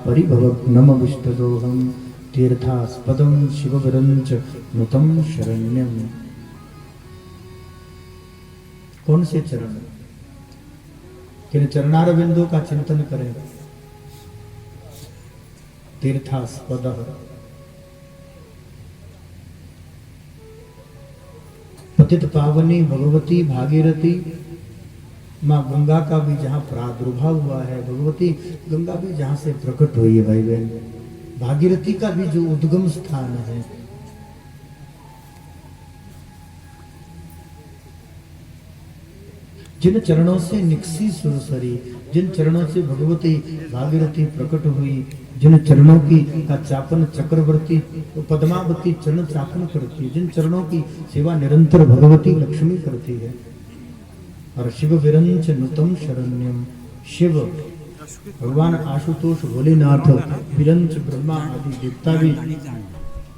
परिभवग्नम विष्टदोहम तीर्थास्पदम शिवविरंच नुतम शरण्यम। कौन से चरण? किन चरणार बिंदु का चिंतन करें? तीर्थास्पद, पतित पावनी भगवती भागीरथी माँ गंगा का भी जहां प्रादुर्भाव हुआ है, भगवती गंगा भी जहां से प्रकट हुई है भाई बहन, भागीरथी का भी जो उद्गम स्थान है, जिन चरणों से निकसी सुरसरी, जिन चरणों से भगवती भागीरथी प्रकट हुई, जिन चरणों की का चापन चक्रवर्ती पद्मावती चरण चापन करती है, जिन चरणों की सेवा निरंतर भगवती लक्ष्मी करती है। और शिव विरंच नुतम शरण्यम, शिव भगवान आशुतोष भोलेनाथ विरंच ब्रह्मा आदि देवता भी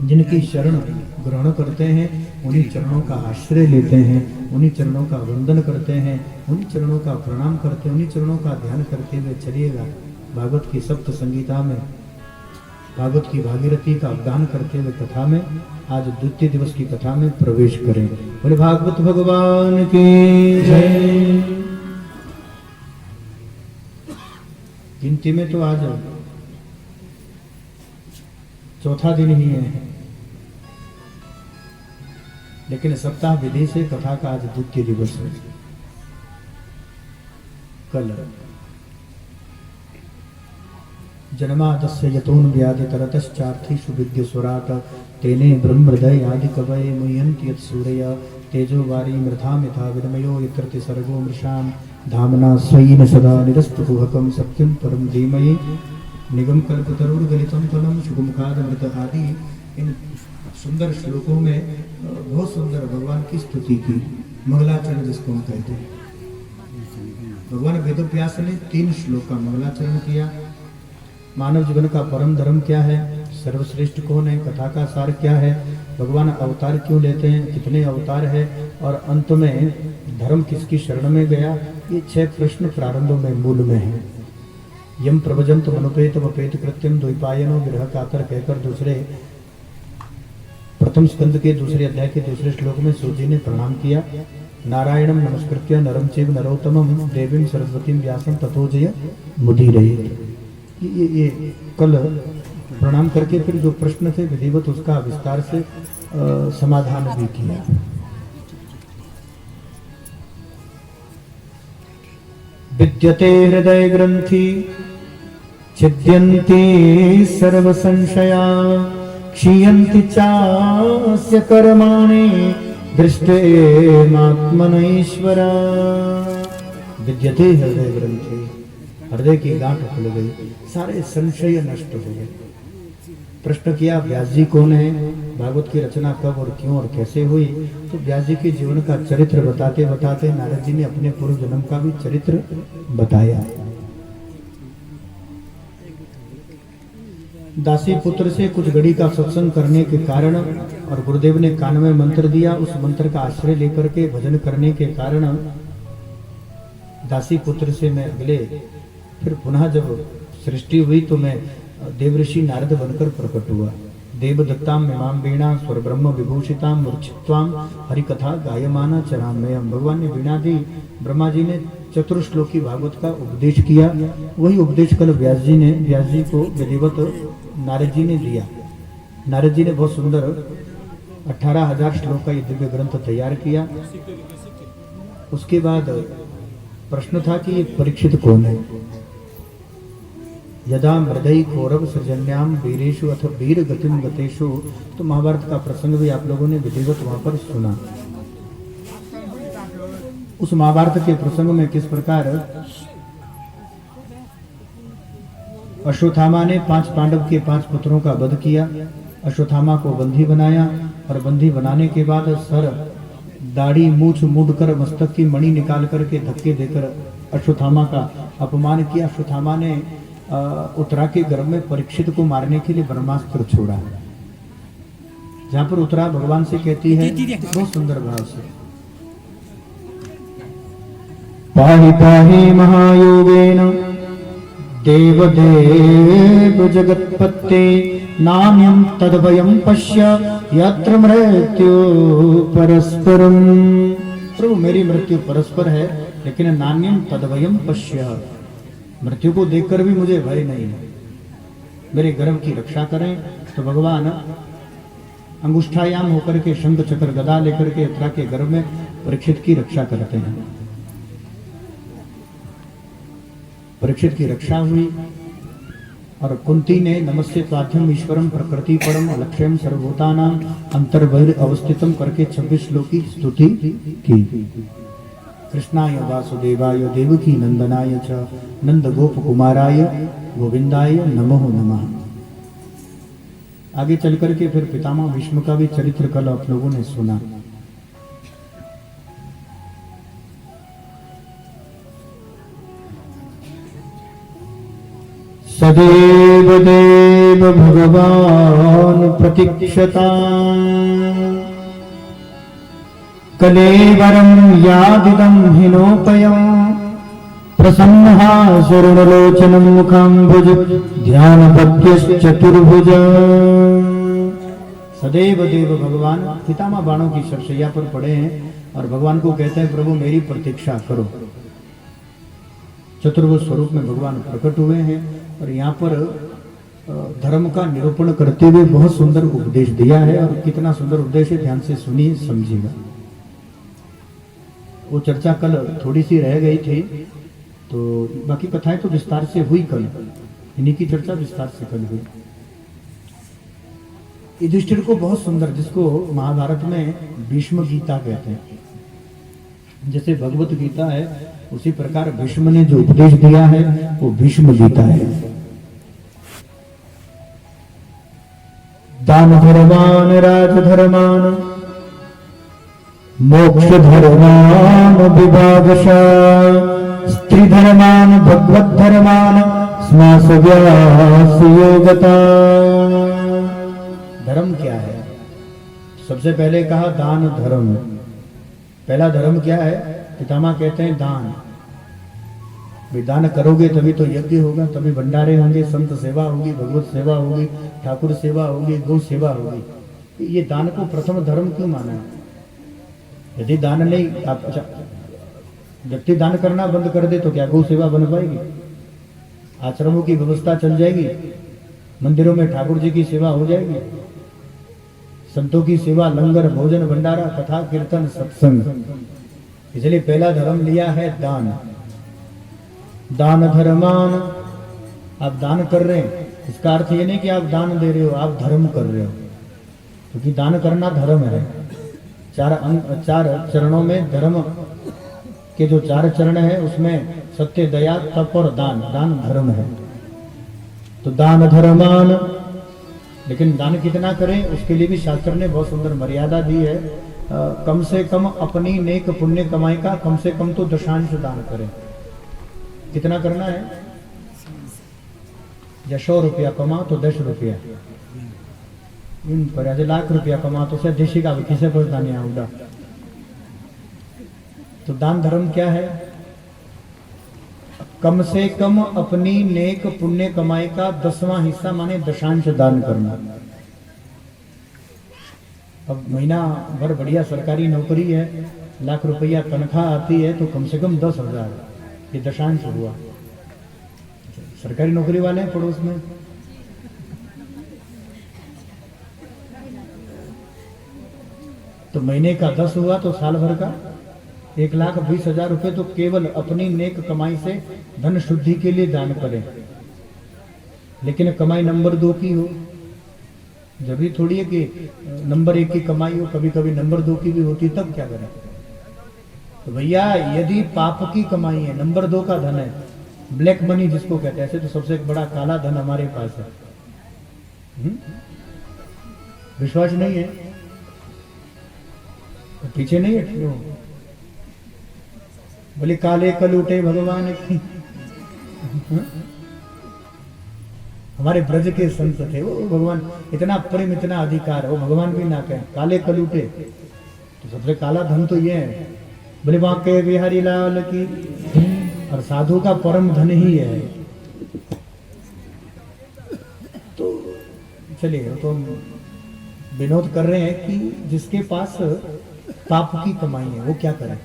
जिनकी शरण ग्रहण करते हैं, उन्हीं चरणों का आश्रय लेते हैं, उन्हीं चरणों का वंदन करते हैं, उन्हीं चरणों का प्रणाम करते हैं, उन्हीं चरणों का ध्यान करते हुए चलिएगा भागवत की सप्त संगीता में, भागवत की भागीरथी का अवदान करते हुए कथा में आज द्वितीय दिवस की कथा में प्रवेश करें। बोले भागवत भगवान की जय। गिनती में तो आज चौथा दिन ही है, लेकिन सप्ताह विधि से कथा का आज द्वितीय दिवस है। कल जन्मादस्य यतोन व्याधि तरतश्चार्थीषु विद्युस्वराट तेने ब्रह्महृदय आदि कवये मुह्यन्ति यत् सूरय तेजो वारी मृथा मिथा विदमयो यत्रति सर्गो मृषाम धामना स्वेन सदा निरस्तकुहकं सत्यं परम धीमहि निगम कल्पतरुर्गलितं फलं शुभमुखादमृत आदि। इन सुंदर श्लोकों में बहुत सुंदर भगवान की स्तुति की, मंगलाचरण जिसको हम कहते हैं। भगवान वेदव्यास ने 3 श्लोक का मंगलाचरण किया। मानव जीवन का परम धर्म क्या है, सर्वश्रेष्ठ कौन है, कथा का सार क्या है, भगवान अवतार क्यों लेते हैं, कितने अवतार है, और अंत में धर्म किसकी शरण में गया, ये 6 प्रश्न प्रारंभ में मूल में है। यम प्रवजंत मनुपेत वपेत कृत्यम द्वैपायनो विरह कातर कहकर दूसरे प्रथम स्कंद के दूसरे अध्याय के दूसरे श्लोक में सूर्य जी ने प्रणाम किया। नारायणम नमस्कृत्य नरम चैव नरोत्तमम देवीं सरस्वतीं व्यासं ततो जय मुदीरये। ये कल प्रणाम करके फिर जो प्रश्न थे विधिवत उसका विस्तार से समाधान भी किया। विद्यते हृदय ग्रंथि छिद्यन्ति सर्व संशया क्षीयन्ति चास्य कर्माणि दृष्टेनात्मनैश्वरा। विद्यते हृदय ग्रंथि, हृदय की गांठ खुल गई, सारे संशय नष्ट हो गए। प्रश्न किया व्यास जी कौन है, भागवत की रचना कब और क्यों और कैसे हुई, तो व्यास जी के जीवन का चरित्र बताते बताते नारद जी ने अपने पूर्व जन्म का भी चरित्र बताया। दासी पुत्र से कुछ घड़ी का सत्संग करने के कारण और गुरुदेव ने कान में मंत्र दिया, उस मंत्र का आश्रय लेकर के भजन करने के कारण दासी पुत्र से मैं अगले फिर पुनः जब सृष्टि हुई तो मैं देवऋषि नारद बनकर प्रकट हुआ। देवदत्ताम इमाम वीणा स्वर ब्रह्म विभूषिताम मूर्छित्वाम हरिकथा गायमाना चरामयम। भगवान ने वीणा दी, ब्रह्मा जी ने चतुर्श्लोकी भागवत का उपदेश किया। वही उपदेश कल व्यास जी को विधिवत नारद जी ने दिया। नारद जी ने बहुत सुंदर 18,000 श्लोक का ये दिव्य ग्रंथ तैयार किया। उसके बाद प्रश्न था कि ये परीक्षित कौन है। यदा मृदय कौरव सृजन्याम वीरेशु अथ वीर गतिम गतेशु, तो महाभारत का प्रसंग भी आप लोगों ने विधिवत वहां पर सुना। उस महाभारत के प्रसंग में किस प्रकार अश्वत्थामा ने 5 पांडव के 5 पुत्रों का वध किया, अश्वत्थामा को बंदी बनाया और बंदी बनाने के बाद सर दाढ़ी मूछ मूंढकर मस्तक की मणि निकाल करके धक्के देकर अश्वत्थामा का अपमान किया। अश्वत्थामा ने उत्तरा के गर्भ में परीक्षित को मारने के लिए ब्रह्मास्त्र छोड़ा। जहां पर उत्तरा भगवान से कहती है बहुत सुंदर भाव से, पाहि पाहि महायोगेन देवदेव जगत्पते नान्यं तद्वयं पश्य यत्र मृत्यु परस्परम। प्रभु मेरी मृत्यु परस्पर है, लेकिन नान्यं तद्वयं पश्य, मृत्यु को देखकर भी मुझे भय नहीं है। मेरे गर्भ की रक्षा करें। तो भगवान अंगुष्ठायाम होकर के शंख चक्र गदा लेकर के उत्तरा के गर्भ में परीक्षित की रक्षा करते हैं। परीक्षित की रक्षा हुई और कुंती ने नमस्ते त्वाभ्यम ईश्वरम प्रकृति परम लक्ष्यम सर्वभूतानां अंतर्बहिर् अवस्थितम करके 26 श्लोक की स्तुति की। कृष्णाय वासुदेवाय देवकी नंदनाय च नंद गोप कुमाराय गोविंदाय नमो नमः। आगे चल करके फिर पितामह भीष्म का भी चरित्र कल आप लोगों ने सुना। सदेव देव भगवान प्रतीक्षता कलेवरं यादिदं हिनोपयं प्रसन्नः सुवर्णलोचनं मुखाम्बुज ध्यानपत्यश्चतुर्भुज। सदैव देव भगवान पितामह बाणों की सरसैया पर पड़े हैं और भगवान को कहते हैं प्रभु मेरी प्रतीक्षा करो। चतुर्भुज स्वरूप में भगवान प्रकट हुए हैं और यहाँ पर धर्म का निरूपण करते हुए बहुत सुंदर उपदेश दिया है। और कितना सुंदर उपदेश है, ध्यान से सुनिए समझिएगा। वो चर्चा कल थोड़ी सी रह गई थी, तो बाकी कथाएं तो विस्तार से हुई कल, इन्हीं की चर्चा विस्तार से कल हुई। युधिष्ठिर को बहुत सुंदर, जिसको महाभारत में भीष्म गीता कहते हैं, जैसे भगवत गीता है उसी प्रकार भीष्म ने जो उपदेश दिया है वो भीष्म गीता है। दान धर्मान राजधर्मान मोक्ष धर्मान विभागशः स्त्री धर्मान भगवत धर्मान स्मास व्यास योगता। धर्म क्या है? सबसे पहले कहा दान धर्म। पहला धर्म क्या है? पितामह कहते हैं दान। दान करोगे तभी तो यज्ञ होगा, तभी भंडारे होंगे, संत सेवा होगी, भगवत सेवा होगी, ठाकुर सेवा होगी, गौ सेवा होगी। ये दान को प्रथम धर्म क्यों माना है? यदि दान नहीं, आप व्यक्ति दान करना बंद कर दे तो क्या गौ सेवा बन पाएगी? आश्रमों की व्यवस्था चल जाएगी, मंदिरों में ठाकुर जी की सेवा हो जाएगी, संतों की सेवा, लंगर, भोजन, भंडारा, कथा, कीर्तन, सत्संग। इसलिए पहला धर्म लिया है दान। दान धर्मान, आप दान कर रहे हैं, इसका अर्थ ये नहीं कि आप दान दे रहे हो, आप धर्म कर रहे हो, क्योंकि दान करना धर्म है। चार चरणों में धर्म के जो 4 चरण है उसमें सत्य, दया, तप और दान, दान धर्म है। तो दान धर्मान, लेकिन दान कितना करें उसके लिए भी शास्त्र ने बहुत सुंदर मर्यादा दी है। कम से कम अपनी नेक पुण्य कमाई का कम से कम तो दशांश दान करें। कितना करना है? या 100 रुपया कमा तो 10 रुपया, इन पर आज लाख रुपया कमा तो देशी का किसे पर दानिया होगा। तो दान धर्म क्या है? कम से कम अपनी नेक पुण्य कमाई का 10वां हिस्सा माने दशांश दान करना। अब महीना भर बढ़िया सरकारी नौकरी है, लाख रुपया तनख्वाह आती है, तो कम से कम 10,000 ये दशांश हुआ। सरकारी नौकरी वाले हैं पड़ोस में, तो महीने का 10 हुआ तो साल भर का 1,20,000 रुपए तो केवल अपनी नेक कमाई से धन शुद्धि के लिए दान करें। लेकिन कमाई नंबर 2 की हो, जरूरी थोड़ी है कि नंबर 1 की कमाई हो, कभी कभी नंबर 2 की भी होती, तब क्या करें? तो भैया यदि पाप की कमाई है, नंबर 2 का धन है, ब्लैक मनी जिसको कहते हैं, ऐसे तो सबसे बड़ा काला धन हमारे पास है। विश्वास नहीं है तो पीछे नहीं है, बोले काले कलूटे भगवान की। हमारे ब्रज के संत थे वो, भगवान इतना प्रेम, इतना अधिकार, वो भगवान भी ना कहें काले कलूटे, तो सबसे काला धन तो ये है। बोले वहां के बिहारी लाल की, और साधु का परम धन ही है। तो चलिए, तो हम विनोद कर रहे हैं कि जिसके पास पाप की कमाई है वो क्या करे।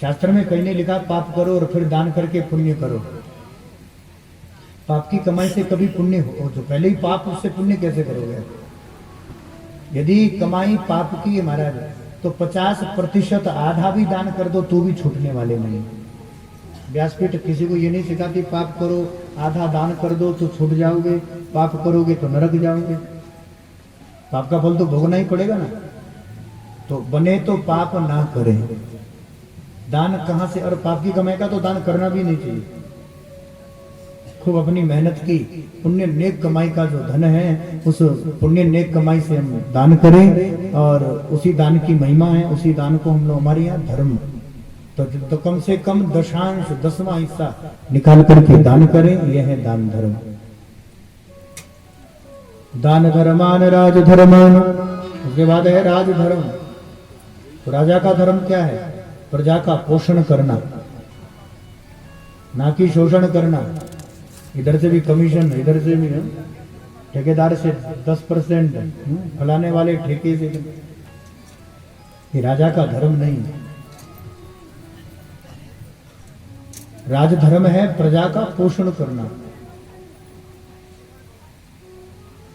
शास्त्र में कहीं ने लिखा पाप करो और फिर दान करके पुण्य करो। पाप की कमाई से कभी पुण्य हो जो पहले ही पाप, उससे पुण्य कैसे करोगे। यदि कमाई पाप की है महाराज, तो 50% आधा भी दान कर दो तो भी छूटने वाले नहीं। व्यासपीठ किसी को ये नहीं सिखाती पाप करो आधा दान कर दो तो छूट जाओगे, पाप करोगे तो नरक जाओगे। पाप का फल तो भोगना ही पड़ेगा ना। तो बने तो पाप ना करें। दान कहां से, और पाप की कमाई का तो दान करना भी नहीं चाहिए। खूब अपनी मेहनत की पुण्य नेक कमाई का जो धन है, उस पुण्य नेक कमाई से हम दान करें, और उसी दान की महिमा है। उसी दान को हम लोग, हमारे यहाँ धर्म, तो कम से कम दशांश 10वां हिस्सा निकाल करके दान करें। यह है दान धर्म। दान धर्मान राज धर्मान, उसके बाद है राज धर्म। तो राजा का धर्म क्या है? प्रजा का पोषण करना, ना कि शोषण करना। इधर से भी कमीशन, इधर से भी ठेकेदार से 10% फलाने वाले ठेके से। ये राजा का धर्म नहीं। राजधर्म है प्रजा का पोषण करना।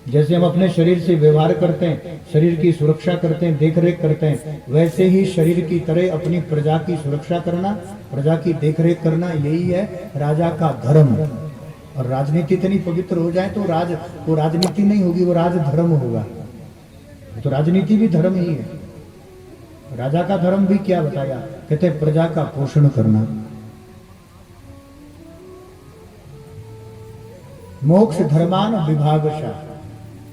जैसे हम अपने शरीर से व्यवहार करते हैं, शरीर की सुरक्षा करते हैं, देखरेख करते हैं, वैसे ही शरीर की तरह अपनी प्रजा की सुरक्षा करना, प्रजा की देखरेख करना, यही है राजा का धर्म। और राजनीति इतनी पवित्र हो जाए तो वो राजनीति नहीं होगी, वो राजधर्म होगा। तो राजनीति भी धर्म ही है। राजा का धर्म भी क्या बताया? कहते प्रजा का पोषण करना। मोक्ष धर्मान विभागशः,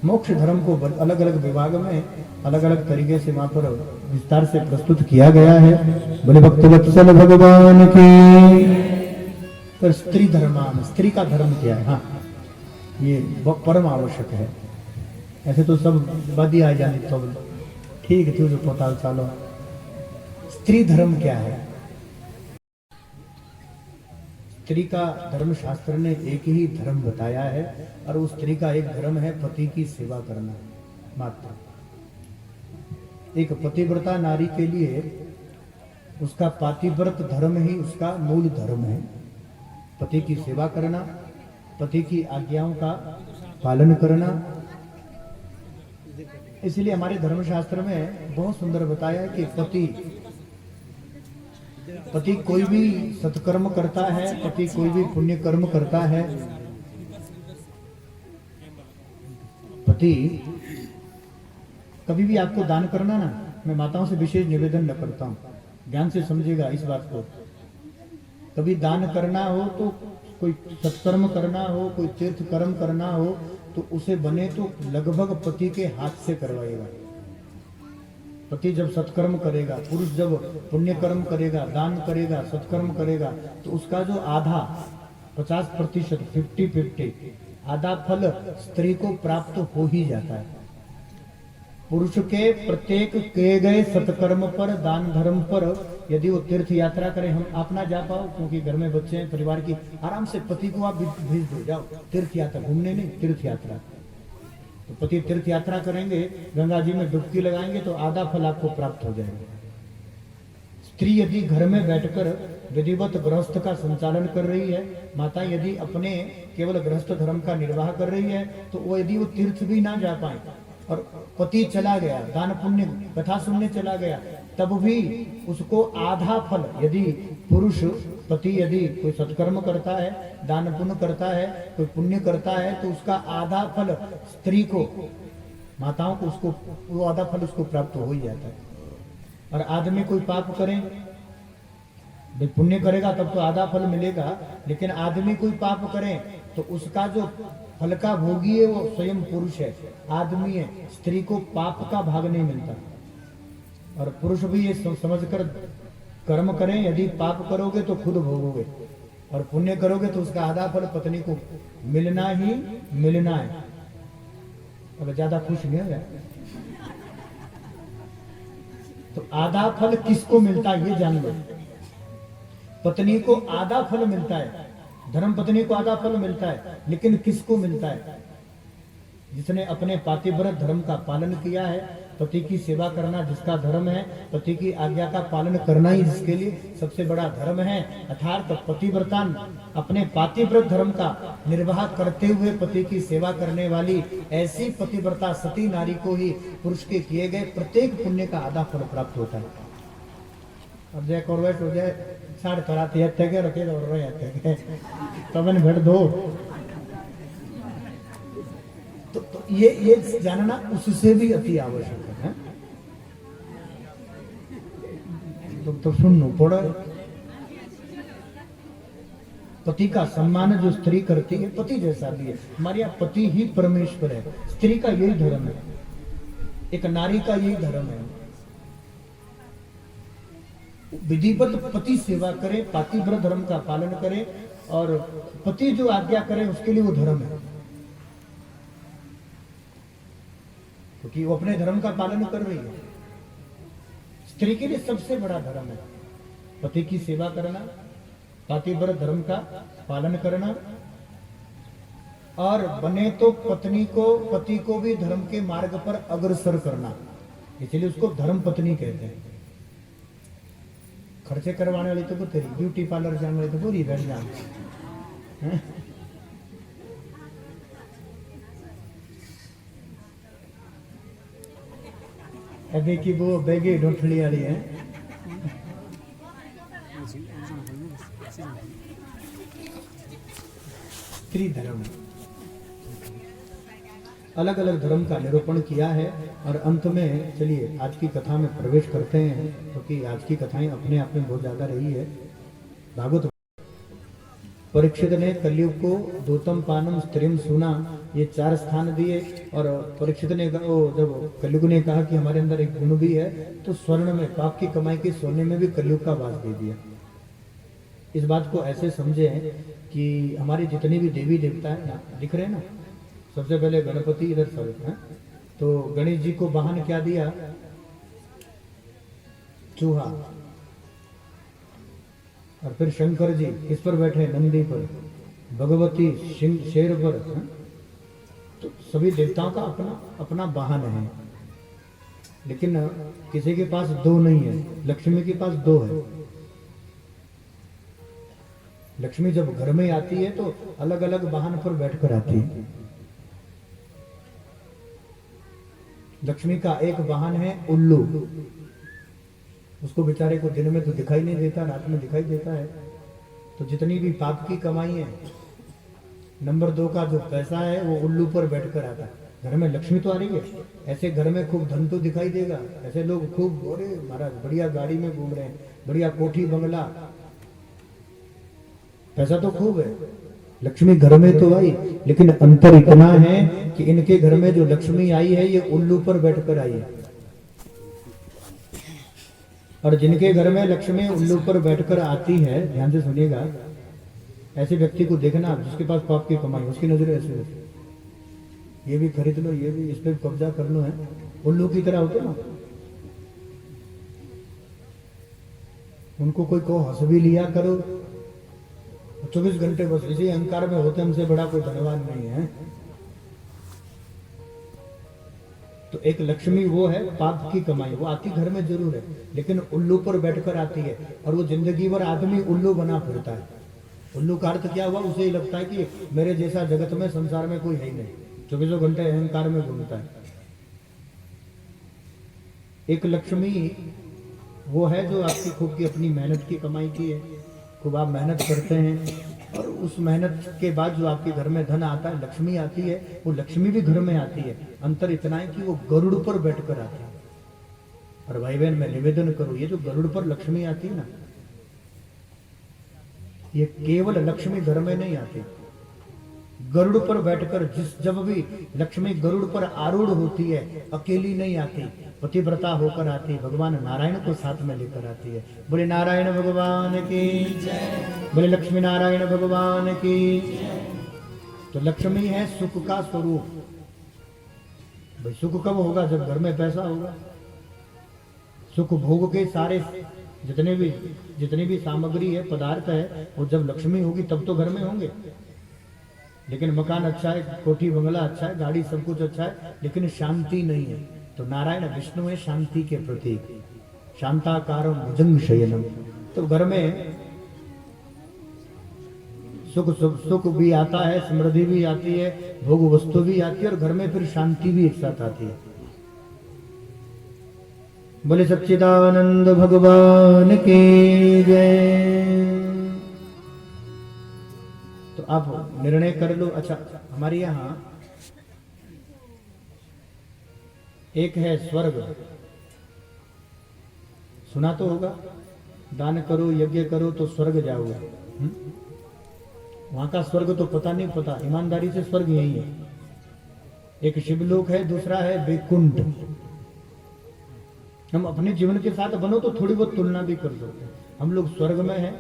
मोक्ष धर्म को अलग अलग विभाग में अलग अलग तरीके से वहां पर विस्तार से प्रस्तुत किया गया है। बोले भक्तवत्सल भगवान की। पर स्त्री धर्मान, स्त्री का धर्म क्या है? हाँ, ये परम आवश्यक है। ऐसे तो सब बदी आ जानी तो ठीक है, जो पोताल चालो। स्त्री धर्म क्या है? स्त्री का धर्म शास्त्र ने एक ही धर्म बताया है, और उस स्त्री का एक धर्म है पति की सेवा करना मात्र। एक पतिव्रता नारी के लिए उसका पातिव्रत धर्म ही उसका मूल धर्म है। पति की सेवा करना, पति की आज्ञाओं का पालन करना। इसलिए हमारे धर्मशास्त्र में बहुत सुंदर बताया है कि पति कोई भी सत्कर्म करता है, पति कोई भी पुण्य कर्म करता है, पति कभी भी आपको दान करना ना, मैं माताओं से विशेष निवेदन न करता हूं, ध्यान से समझिएगा इस बात को। कभी दान करना हो तो, कोई सत्कर्म करना हो, कोई तीर्थ कर्म करना हो, तो उसे बने तो लगभग पति के हाथ से करवाएगा। पति जब सत्कर्म करेगा, पुरुष जब पुण्य कर्म करेगा, दान करेगा, सत्कर्म करेगा, तो उसका जो आधा 50%, 50-50 आधा फल स्त्री को प्राप्त हो ही जाता है। पुरुष के प्रत्येक किए गए सत्कर्म पर, दान धर्म पर, यदि वो तीर्थ यात्रा करे, आप ना जा पाओ क्योंकि घर में बच्चे हैं, परिवार की, आराम से पति को आप भेज दो, जाओ तीर्थ यात्रा, घूमने नहीं, तीर्थ यात्रा। तो पति तीर्थ यात्रा करेंगे, गंगा जी में डुबकी लगाएंगे, तो आधा फल आपको प्राप्त हो जाएगा। स्त्री यदि घर में बैठकर विधिवत गृहस्थ का संचालन कर रही है, माता यदि अपने केवल गृहस्थ धर्म का निर्वाह कर रही है, तो वो यदि वो तीर्थ भी ना जा पाए और पति चला गया, दान पुण्य कथा सुनने चला गया, तब भी उसको आधा फल, यदि पुरुष पति यदि कोई सत्कर्म करता है, दान पुण्य करता है, कोई पुण्य करता है, तो उसका आधा फल स्त्री को, माताओं को, उसको वो आधा फल उसको प्राप्त हो ही जाता है। और आदमी कोई पाप करे, पुण्य करेगा तब तो आधा फल मिलेगा, लेकिन आदमी कोई पाप करे तो उसका जो फल का भोगी है वो स्वयं पुरुष है, आदमी है। स्त्री को पाप का भाग नहीं मिलता। और पुरुष भी ये समझकर कर्म करें, यदि पाप करोगे तो खुद भोगोगे, और पुण्य करोगे तो उसका आधा फल पत्नी को मिलना ही मिलना है। अब ज्यादा खुश नहीं है तो आधा फल किसको मिलता है ये जान लो। पत्नी को आधा फल मिलता है, धर्म पत्नी को आधा फल मिलता है, लेकिन किसको मिलता है? जिसने अपने पातिव्रत धर्म का पालन किया है, पति की सेवा करना जिसका धर्म है, पति की आज्ञा का पालन करना ही जिसके लिए सबसे बड़ा धर्म है, अर्थात पतिव्रता अपने पातिव्रत धर्म का निर्वाह करते हुए पति की सेवा करने वाली ऐसी पतिव्रता सती नारी को ही पुरुष के किए गए प्रत्येक पुण्य का आधा फल प्राप्त होता है। अब जय कॉर्वेट हो जाए 3.5 रखे तो भेट दो तो ये जानना उससे भी अति आवश्यक है। तो सुन पड़ा, पति का सम्मान जो स्त्री करती है पति जैसा भी है। हमारे यहाँ पति ही परमेश्वर है, स्त्री का यही धर्म है, एक नारी का यही धर्म है। विधिवत पति सेवा करे, पातिव्रत धर्म का पालन करे और पति जो आज्ञा करे उसके लिए वो धर्म है, क्योंकि वो अपने धर्म का पालन कर रही है। स्त्री के लिए सबसे बड़ा धर्म है पति की सेवा करना, पातिव्रत धर्म का पालन करना और बने तो पत्नी को, पति को भी धर्म के मार्ग पर अग्रसर करना, इसलिए उसको धर्म पत्नी कहते हैं। खर्चे करवाने वाली तो तेरी, ब्यूटी पार्लर जाने वाली तो पूरी बैठ जान। अभी की वो बैगे ढोठली वाली है। स्त्री धर्म, अलग अलग धर्म का निरूपण किया है। और अंत में चलिए आज की कथा में प्रवेश करते हैं, क्योंकि आज की कथाएं अपने आप में बहुत ज्यादा रही है। भागवत परीक्षित ने कलयुग को दूतम पानम स्त्रीम सुना, ये 4 स्थान दिए। और परीक्षित ने जब कलयुग ने कहा कि हमारे अंदर एक गुण भी है, तो स्वर्ण में, पाप की कमाई के सोने में भी कलयुग का वास दे दिया। इस बात को ऐसे समझे कि हमारी जितनी भी देवी देवता है ना, दिख रहे हैं ना, सबसे पहले गणपति इधर सब है, तो गणेश जी को वाहन क्या दिया? चूहा। और फिर शंकर जी किस पर बैठे? नंदी पर। भगवती शेर पर है? तो सभी देवताओं का अपना अपना वाहन है, लेकिन किसी के पास 2 नहीं है। लक्ष्मी के पास 2 है। लक्ष्मी जब घर में आती है तो अलग अलग वाहन पर बैठकर आती है। लक्ष्मी का एक वाहन है उल्लू, उसको बेचारे को दिन में तो दिखाई नहीं देता, रात में दिखाई देता है। तो जितनी भी पाप की कमाई है, नंबर 2 का जो पैसा है वो उल्लू पर बैठकर आता है। घर में लक्ष्मी तो आ रही है, ऐसे घर में खूब धन तो दिखाई देगा, ऐसे लोग खूब, अरे महाराज बढ़िया गाड़ी में घूम रहे हैं, बढ़िया कोठी बंगला, पैसा तो खूब है। लक्ष्मी घर में तो आई, लेकिन अंतर इतना है कि इनके घर में जो लक्ष्मी आई है ये उल्लू पर बैठकर आई है, और जिनके घर में लक्ष्मी उल्लू पर बैठकर आती है, ध्यान से सुनिएगा, ऐसे व्यक्ति को देखना जिसके पास पाप की कमाई, उसकी नजर ऐसे होती, ये भी खरीद लो, ये भी, इस पे कब्जा कर लो, है उल्लू की तरह होते ना। उनको कोई को हंस भी लिया करो, 24 घंटे बस इसी अहंकार में होते, हमसे बड़ा कोई धनवान नहीं है। तो एक लक्ष्मी वो है पाप की कमाई, वो आती घर में जरूर है, लेकिन उल्लू पर बैठकर आती है, और वो जिंदगी भर आदमी उल्लू बना फिरता है। उल्लू का अर्थ क्या हुआ? उसे ही लगता है कि मेरे जैसा जगत में, संसार में कोई है ही नहीं, 24 घंटे अहंकार में घूमता है। एक लक्ष्मी वो है जो आपकी खूब की अपनी मेहनत की कमाई की है, खूब आप मेहनत करते हैं, और उस मेहनत के बाद जो आपके घर में धन आता है, लक्ष्मी आती है, वो लक्ष्मी भी घर में आती है। अंतर इतना है कि वो गरुड़ पर बैठकर आती है। और भाई बहन मैं निवेदन करूं, ये जो गरुड़ पर लक्ष्मी आती है ना, ये केवल लक्ष्मी घर में नहीं आती, गरुड़ पर बैठकर जब भी लक्ष्मी गरुड़ पर आरूढ़ होती है, अकेली नहीं आती, पतिव्रता होकर आती, भगवान नारायण को साथ में लेकर आती है। बोले नारायण भगवान की जय, बोले लक्ष्मी नारायण भगवान की। तो लक्ष्मी है सुख का स्वरूप। भाई सुख कब होगा? जब घर में पैसा होगा। सुख भोग के सारे जितनी भी सामग्री है, पदार्थ है, वो जब लक्ष्मी होगी तब तो घर में होंगे। लेकिन मकान अच्छा है, कोठी बंगला अच्छा है, गाड़ी सब कुछ अच्छा है, लेकिन शांति नहीं है। तो नारायण विष्णु है शांति के प्रतीक, शांताकारम भुजंग शयनम। तो घर में सुख भी आता है, समृद्धि भी आती है, भोग वस्तु भी आती है, और घर में फिर शांति भी एक साथ आती है। बोले सच्चिदानंद भगवान की जय। तो आप निर्णय कर लो। अच्छा, हमारे यहां एक है स्वर्ग, सुना तो होगा, दान करो यज्ञ करो तो स्वर्ग जाओगे। वहां का स्वर्ग तो पता नहीं, पता ईमानदारी से स्वर्ग यही है। एक शिवलोक है, दूसरा है वैकुंठ। हम अपने जीवन के साथ बनो तो थोड़ी बहुत तुलना भी कर सकते हैं। हम लोग स्वर्ग में हैं,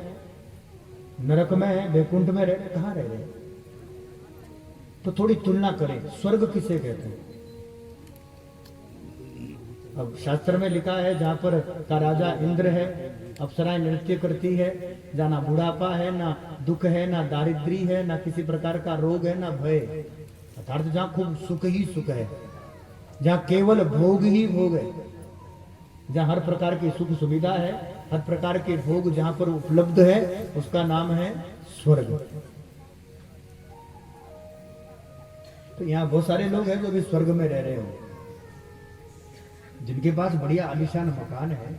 नरक में हैं, वैकुंठ में रह रहे, कहां रह रहे हैं? तो थोड़ी तुलना करें, स्वर्ग किसे कहते हैं। अब शास्त्र में लिखा है जहां पर का राजा इंद्र है, अप्सराएं नृत्य करती है, जहां ना बुढ़ापा है, ना दुख है, ना दारिद्री है, ना किसी प्रकार का रोग है, ना भय, अर्थात जहां खूब सुख ही सुख है, जहां केवल भोग ही भोग है, जहां हर प्रकार की सुख सुविधा है, हर प्रकार के भोग जहां पर उपलब्ध है, उसका नाम है स्वर्ग। तो यहां बहुत सारे लोग हैं जो भी स्वर्ग में रह रहे हो, जिनके पास बढ़िया आलीशान मकान है,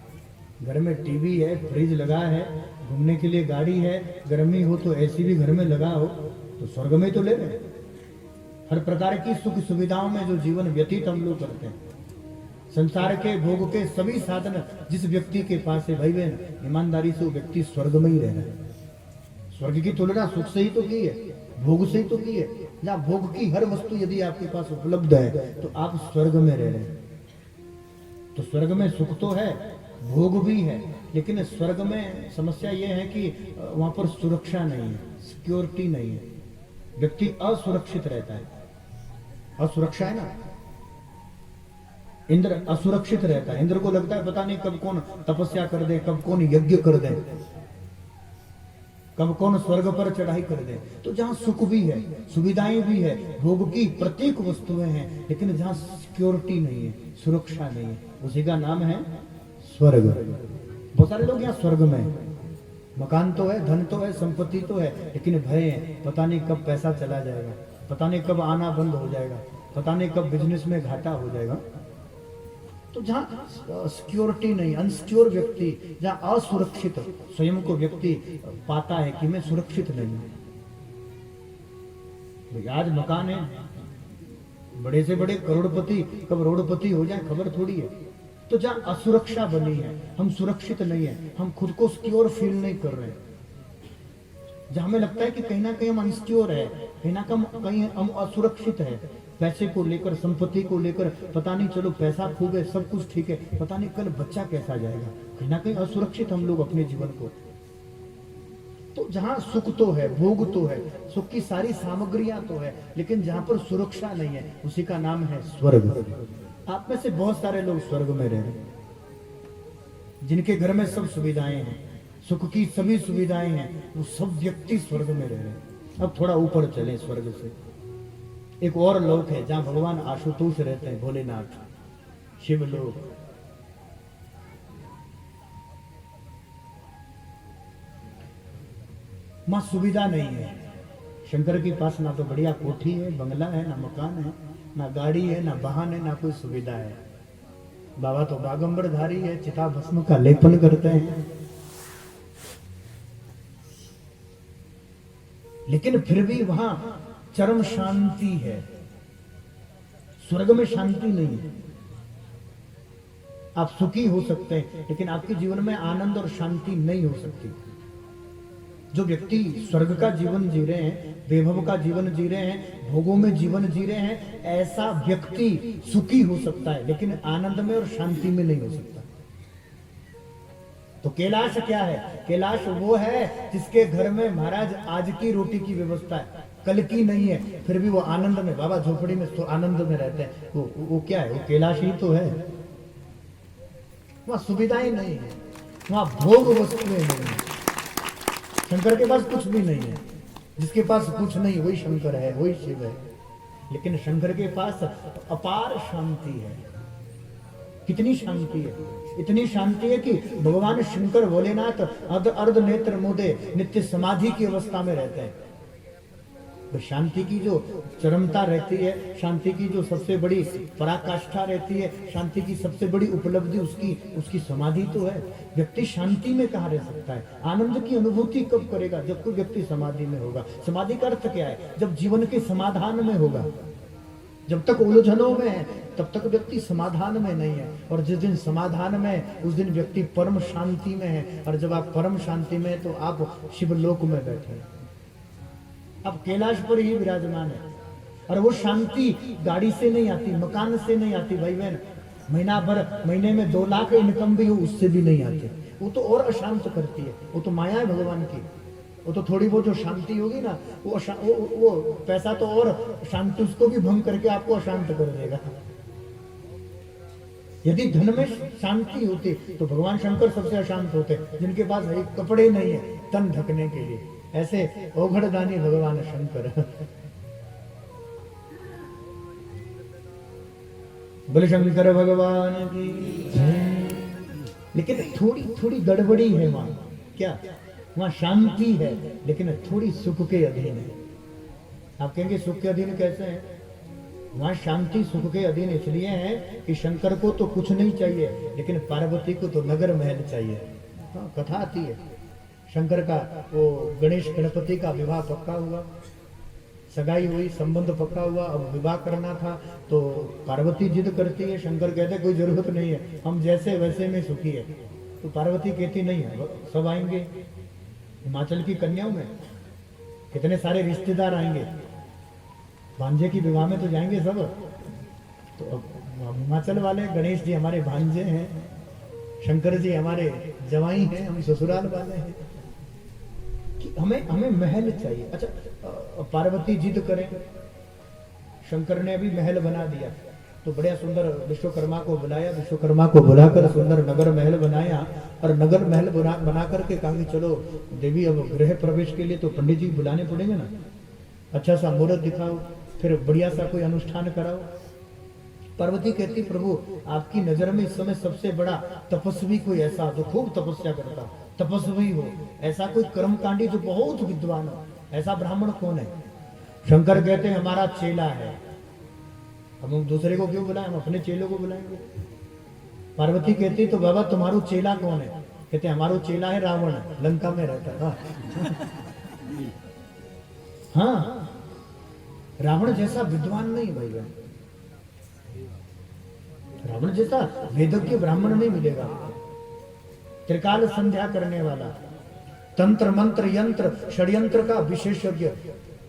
घर में टीवी है, फ्रिज लगा है, घूमने के लिए गाड़ी है, गर्मी हो तो एसी भी घर में लगा हो, तो स्वर्ग में तो ले रहे। हर प्रकार की सुख सुविधाओं में जो जीवन व्यतीत हम लोग करते हैं, संसार के भोग के सभी साधन जिस व्यक्ति के पास है, भाई बहन ईमानदारी से वो व्यक्ति स्वर्ग में ही रह रहा है। स्वर्ग की तुलना सुख से ही तो की है, भोग से ही तो की है। जहां भोग की हर वस्तु यदि आपके पास उपलब्ध है तो आप स्वर्ग में रह रहे हैं। तो स्वर्ग में सुख तो है, भोग भी है, लेकिन स्वर्ग में समस्या यह है कि वहां पर सुरक्षा नहीं है, सिक्योरिटी नहीं है, व्यक्ति असुरक्षित रहता है। असुरक्षा है ना, इंद्र असुरक्षित रहता है। इंद्र को लगता है पता नहीं कब कौन तपस्या कर दे, कब कौन यज्ञ कर दे, कब कौन स्वर्ग पर चढ़ाई कर दे। तो जहां सुख भी है, सुविधाएं भी है, भोग की प्रत्येक वस्तुएं हैं, लेकिन जहां सिक्योरिटी नहीं है, सुरक्षा नहीं है, उसी का नाम है स्वर्ग। बहुत सारे लोग यहाँ स्वर्ग में, मकान तो है, धन तो है, संपत्ति तो है, लेकिन भय है, पता नहीं कब पैसा चला जाएगा, पता नहीं कब आना बंद हो जाएगा, पता नहीं कब बिजनेस में घाटा हो जाएगा। तो जहां सिक्योरिटी नहीं, अनसिक्योर व्यक्ति, जहां असुरक्षित स्वयं को व्यक्ति पाता है कि मैं सुरक्षित नहीं हूं। आज मकान है, बड़े से बड़े करोड़पति कब रोडपति हो जाए खबर थोड़ी है। तो जहां असुरक्षा बनी है, हम सुरक्षित नहीं है, हम खुद को सिक्योर फील नहीं कर रहे, जहां हमें लगता है कि कहीं ना कहीं हम अनसिक्योर है, कहीं ना कहीं हम असुरक्षित है, पैसे को लेकर, संपत्ति को लेकर, पता नहीं चलो पैसा खूब है, सब कुछ ठीक है, पता नहीं कल बच्चा कैसा जाएगा, कहीं ना कहीं असुरक्षित हम लोग अपने जीवन को। तो जहां सुख तो है, भोग तो है, सुख की सारी सामग्रियां तो है, लेकिन जहां पर सुरक्षा नहीं है, उसी का नाम है स्वर्ग। आप में से बहुत सारे लोग स्वर्ग में रह रहे हैं, जिनके घर में सब सुविधाएं हैं, सुख की सभी सुविधाएं हैं, वो सब व्यक्ति स्वर्ग में रह रहे हैं। अब थोड़ा ऊपर चले स्वर्ग से, एक और लोक है जहां भगवान आशुतोष रहते हैं, भोलेनाथ, शिवलोक। वहां सुविधा नहीं है। शंकर के पास ना तो बढ़िया कोठी है, बंगला है, ना मकान है, ना गाड़ी है, ना वाहन है, ना कोई सुविधा है। बाबा तो बागंबरधारी है, चिता भस्म का लेपन करते हैं, लेकिन फिर भी वहां चरम शांति है। स्वर्ग में शांति नहीं है। आप सुखी हो सकते हैं, लेकिन आपके जीवन में आनंद और शांति नहीं हो सकती। जो व्यक्ति स्वर्ग का जीवन जी रहे हैं, वैभव का जीवन जी रहे हैं, भोगों में जीवन जी रहे हैं, ऐसा व्यक्ति सुखी हो सकता है, लेकिन आनंद में और शांति में नहीं हो सकता। तो कैलाश क्या है? कैलाश वो है जिसके घर में महाराज आज की रोटी की व्यवस्था है, कल की नहीं है, फिर भी वो आनंद में, बाबा झोपड़ी में तो आनंद में रहते हैं। वो क्या है? वो कैलाश ही तो है। वहां सुविधाएं नहीं है, वहां भोग वस्तुएं नहीं है, शंकर के पास कुछ भी नहीं है। जिसके पास कुछ नहीं वही शंकर है, वही शिव है। लेकिन शंकर के पास अपार शांति है। कितनी शांति है, इतनी शांति है कि भगवान शंकर भोलेनाथ अर्ध नेत्र मुदे नित्य समाधि की अवस्था में रहते हैं। शांति की जो चरमता रहती है, शांति की जो सबसे बड़ी पराकाष्ठा रहती है, शांति की सबसे बड़ी उपलब्धि उसकी समाधि तो है। व्यक्ति शांति में कहाँ रह सकता है? आनंद की अनुभूति कब करेगा? जब कोई व्यक्ति समाधि में होगा। समाधि का अर्थ क्या है? जब जीवन के समाधान में होगा। जब तक उलझनों में है तब तक व्यक्ति समाधान में नहीं है, और जिस दिन समाधान में उस दिन व्यक्ति परम शांति में है। और जब आप परम शांति में हैं तो आप शिवलोक में बैठे हैं, अब कैलाश पर ही विराजमान है। और वो शांति गाड़ी से नहीं आती, मकान से नहीं आती भाई बहन। महीना भर, महीने में 2 लाख इनकम भी हो उससे भी नहीं आती। वो तो और अशांत करती है। वो तो माया है भगवान की। वो तो थोड़ी बहुत जो शांति होगी ना, वो पैसा तो और शांति उसको भी भंग करके आपको अशांत कर देगा। यदि धन में शांति होती तो भगवान शंकर सबसे अशांत होते, जिनके पास एक कपड़े नहीं है तन ढकने के लिए। ऐसे ओघड़दानी भगवान शंकर। बोले शंकर भगवान की जय। लेकिन थोड़ी थोड़ी गड़बड़ी है वहां। क्या? वहां शांति है लेकिन थोड़ी सुख के अधीन है। आप कहेंगे सुख के अधीन कैसे है? वहां शांति सुख के अधीन इसलिए है कि शंकर को तो कुछ नहीं चाहिए, लेकिन पार्वती को तो नगर महल चाहिए। हाँ, कथा आती है शंकर का वो गणेश गणपति का विवाह पक्का हुआ, सगाई हुई, संबंध पक्का हुआ। अब विवाह करना था तो पार्वती जिद करती है, शंकर कहते कोई जरूरत नहीं है, हम जैसे वैसे में सुखी है। तो पार्वती कहती नहीं है, सब आएंगे। हिमाचल की कन्याओं में कितने सारे रिश्तेदार आएंगे, भांजे की विवाह में तो जाएंगे सब। तो अब हिमाचल वाले गणेश जी हमारे भांजे हैं, शंकर जी हमारे जवाई हैं, हम ससुराल वाले हैं कि हमें महल चाहिए। अच्छा, पार्वती जिद करें, शंकर ने भी महल बना दिया तो बढ़िया सुंदर विश्वकर्मा को बुलाया, विश्वकर्मा को बुलाकर सुंदर नगर महल बनाया। और नगर महल बना करके कहा कि चलो देवी अब गृह प्रवेश के लिए तो पंडित जी बुलाने पड़ेंगे ना, अच्छा सा मुहूर्त दिखाओ, फिर बढ़िया सा कोई अनुष्ठान कराओ। पार्वती कहती प्रभु आपकी नजर में इस समय सबसे बड़ा तपस्वी कोई ऐसा जो खूब तपस्या करता, तपस्वी हो, ऐसा कोई कर्मकांडी जो बहुत विद्वान हो, ऐसा ब्राह्मण कौन है? शंकर कहते हैं हमारा चेला है। हम दूसरे को क्यों बुलाएं, हम अपने चेलों को बुलाएंगे। पार्वती कहती तो बाबा तुम्हारो चेला कौन है? कहते हमारो चेला है रावण, लंका में रहता था। हाँ, रावण जैसा विद्वान नहीं भाई बहन, रावण जैसा वेदज्ञ ब्राह्मण नहीं मिलेगा। त्रिकाल संध्या करने वाला, तंत्र मंत्र यंत्र षड्यंत्र का विशेषज्ञ।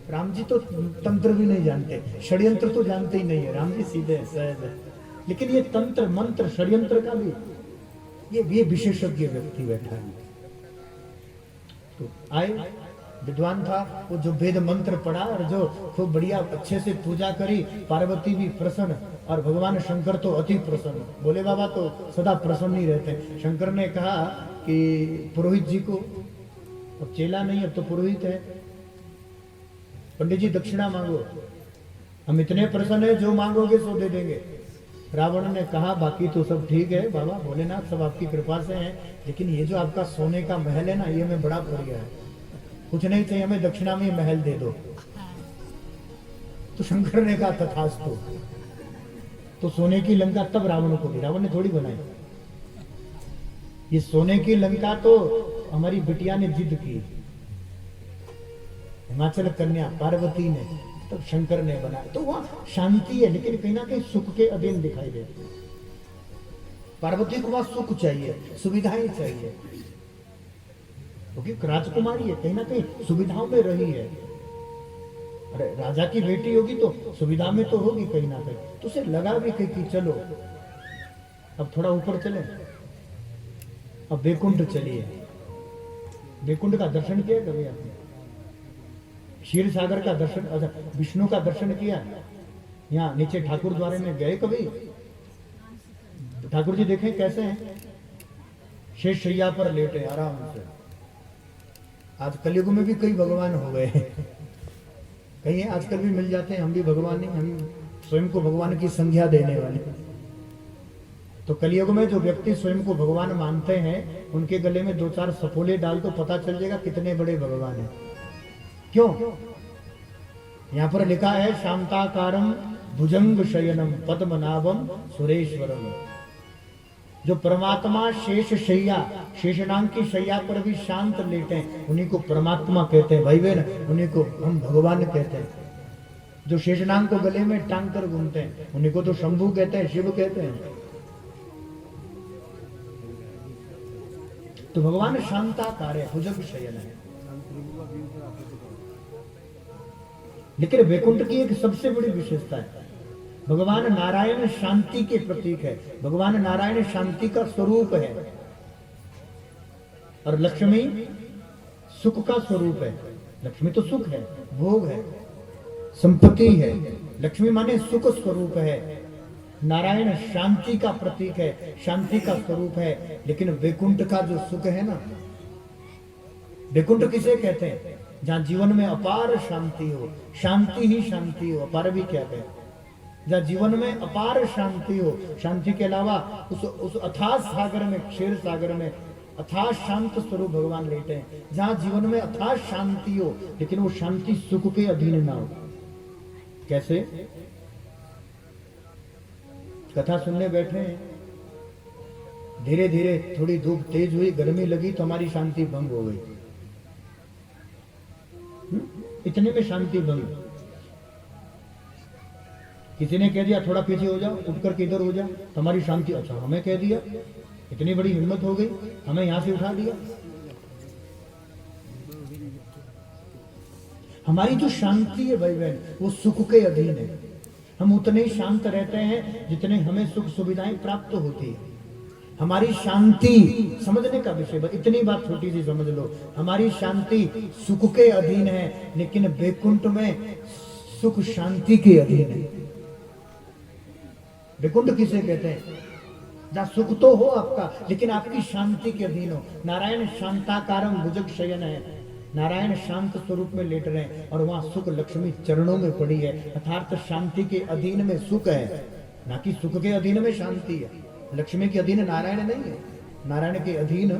राम जी तो तंत्र भी नहीं जानते, षड्यंत्र तो जानते ही नहीं है, राम जी सीधे सहज है। लेकिन ये तंत्र मंत्र षड्यंत्र का भी ये विशेषज्ञ व्यक्ति बैठा है। तो आए, विद्वान था वो, जो वेद मंत्र पढ़ा और जो खूब बढ़िया अच्छे से पूजा करी। पार्वती भी प्रसन्न और भगवान शंकर तो अति प्रसन्न। बोले बाबा तो सदा प्रसन्न ही रहते। शंकर ने कहा कि पुरोहित जी को, अब चेला नहीं अब तो पुरोहित है, पंडित जी दक्षिणा मांगो, हम इतने प्रसन्न है जो मांगोगे सो दे देंगे। रावण ने कहा बाकी तो सब ठीक है बाबा भोलेनाथ, सब आपकी कृपा से है, लेकिन ये जो आपका सोने का महल है ना, ये हमें बड़ा पड़ गया है, कुछ नहीं चाहिए, हमें दक्षिणा में महल दे दो। तो शंकर ने कहा तथास्तु। तो सोने की लंका तब रावण को दी, रावण ने थोड़ी बनाई। ये सोने की लंका तो हमारी बिटिया ने जिद की, हिमाचल कन्या पार्वती ने, तब शंकर ने बनाया। तो वहां शांति है लेकिन कहीं ना कहीं सुख के अधीन दिखाई देती है। पार्वती को वहां सुख चाहिए, सुविधाएं चाहिए, क्योंकि राजकुमारी है, कहीं ना कहीं सुविधाओं में रही है। अरे राजा की बेटी होगी तो सुविधा में तो होगी कहीं ना कहीं, तो उसे लगा भी कि चलो अब थोड़ा ऊपर चले, अब बैकुंठ चलिए। बैकुंठ का दर्शन किया कभी आपने? क्षीर सागर का दर्शन, अच्छा विष्णु का दर्शन किया? यहाँ नीचे ठाकुर द्वारे में गए कभी? ठाकुर जी देखें कैसे हैं, शेष शैया पर लेटे आराम से। आज कलयुग में भी कई भगवान हो गए, कहीं आजकल भी मिल जाते हैं, हम भी भगवान नहीं, हम स्वयं को भगवान की संज्ञा देने वाले। तो कलयुग में जो व्यक्ति स्वयं को भगवान मानते हैं, उनके गले में 2-4 सफोले डाल तो पता चल जाएगा कितने बड़े भगवान हैं। क्यों? यहां पर लिखा है शांताकारम भुजंग शयनम पद्मनाभम सुरेश्वरम। जो परमात्मा शेष शैया, शेषनाग की शैया पर भी शांत लेटे हैं, उन्हीं को परमात्मा कहते हैं। भाई बहन, उन्हीं को हम भगवान कहते हैं। जो शेषनाग को गले में टांग कर घूमते हैं, उन्हीं को तो शंभु कहते हैं, शिव कहते हैं। तो भगवान शांताकार है, भुजंग शयन है। लेकिन वैकुंठ की एक सबसे बड़ी विशेषता है, भगवान नारायण शांति के प्रतीक है। भगवान नारायण शांति का स्वरूप है और लक्ष्मी सुख का स्वरूप है। लक्ष्मी तो सुख है, भोग है, संपत्ति है। लक्ष्मी माने सुख स्वरूप है। नारायण शांति का प्रतीक है, शांति का स्वरूप है। लेकिन वैकुंठ का जो सुख है ना, वैकुंठ किसे कहते हैं? जहां जीवन में अपार शांति हो, शांति ही शांति हो। अपार भी क्या है? जहां जीवन में अपार शांति हो, शांति के अलावा उस अथाह सागर में, क्षीर सागर में अथाह शांत स्वरूप भगवान लेटे हैं। जहां जीवन में अथाह शांति हो, लेकिन वो शांति सुख के अधीन ना हो। कैसे? कथा सुनने बैठे हैं, धीरे धीरे थोड़ी धूप तेज हुई, गर्मी लगी तो हमारी शांति भंग हो गई। इतने में शांति भंग। किसी ने कह दिया थोड़ा पीछे हो जाओ, उठकर के इधर हो जाओ, तुम्हारी शांति। अच्छा, हमें कह दिया, इतनी बड़ी हिम्मत हो गई, हमें यहां से उठा दिया। हमारी जो शांति है भाई बहन, वो सुख के अधीन है। हम उतने शांत रहते हैं जितने हमें सुख सुविधाएं प्राप्त होती है। हमारी शांति समझने का विषय, बस इतनी बात छोटी सी समझ लो, हमारी शांति सुख के अधीन है, लेकिन वैकुंठ में सुख शांति के अधीन है। वैकुंठ किसे कहते हैं? जहां सुख तो हो आपका, लेकिन आपकी शांति के अधीन हो। नारायण शांताकारम भुजंग शयन है, नारायण शांत स्वरूप में लेट रहे हैं और वहां सुख लक्ष्मी चरणों में पड़ी है। अर्थात शांति के अधीन में सुख है, ना कि सुख के अधीन में शांति है। लक्ष्मी के अधीन नारायण नहीं है, नारायण के अधीन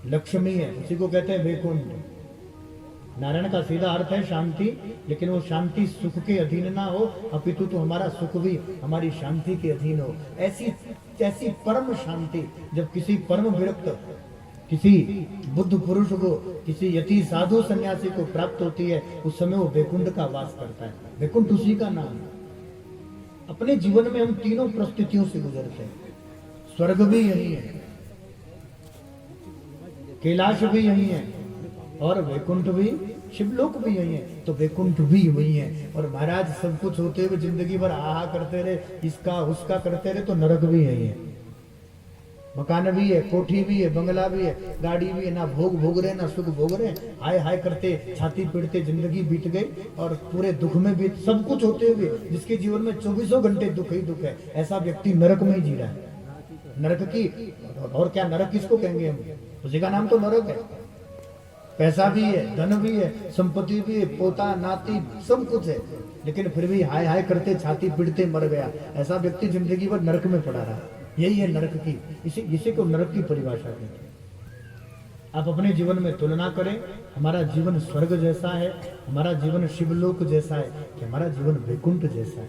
लक्ष्मी है। उसी को कहते हैं वैकुंठ। नारायण का सीधा अर्थ है शांति, लेकिन वो शांति सुख के अधीन ना हो, अपितु तो हमारा सुख भी हमारी शांति के अधीन हो। ऐसी परम शांति जब किसी परम विरक्त, किसी बुद्ध पुरुष को, किसी यति साधु सन्यासी को प्राप्त होती है, उस समय वो वैकुंठ का वास करता है। वैकुंठ उसी का नाम है। अपने जीवन में हम तीनों परिस्थितियों से गुजरते हैं। स्वर्ग भी यही है, कैलाश भी यही है, और वैकुंठ भी, शिवलोक भी यही है, तो वैकुंठ भी वही है। और महाराज सब कुछ होते हुए जिंदगी भर आहा करते रहे, इसका उसका करते रहे, तो नरक भी यही है। मकान भी है, कोठी भी है, बंगला भी है, गाड़ी भी है, ना भोग भोग रहे ना सुख भोग रहे, हाय हाय करते छाती पीटते जिंदगी बीत गई, और पूरे दुख में भी सब कुछ होते हुए जिसके जीवन में 24 घंटे दुख ही दुख है, ऐसा व्यक्ति नरक में ही जी रहा है। नरक की, और क्या नरक किसको कहेंगे हम? उसी का नाम तो नरक है। पैसा भी है, धन भी है, संपत्ति भी है, पोता नाती सब कुछ है, लेकिन फिर भी हाय हाय करते छाती पीटते मर गया, ऐसा व्यक्ति जिंदगी भर नरक में पड़ा रहा। यही है नरक की, इसी को नरक की परिभाषा कहते हैं। आप अपने जीवन में तुलना करें, हमारा जीवन स्वर्ग जैसा है, हमारा जीवन शिवलोक जैसा है, कि हमारा जीवन वैकुंठ जैसा है।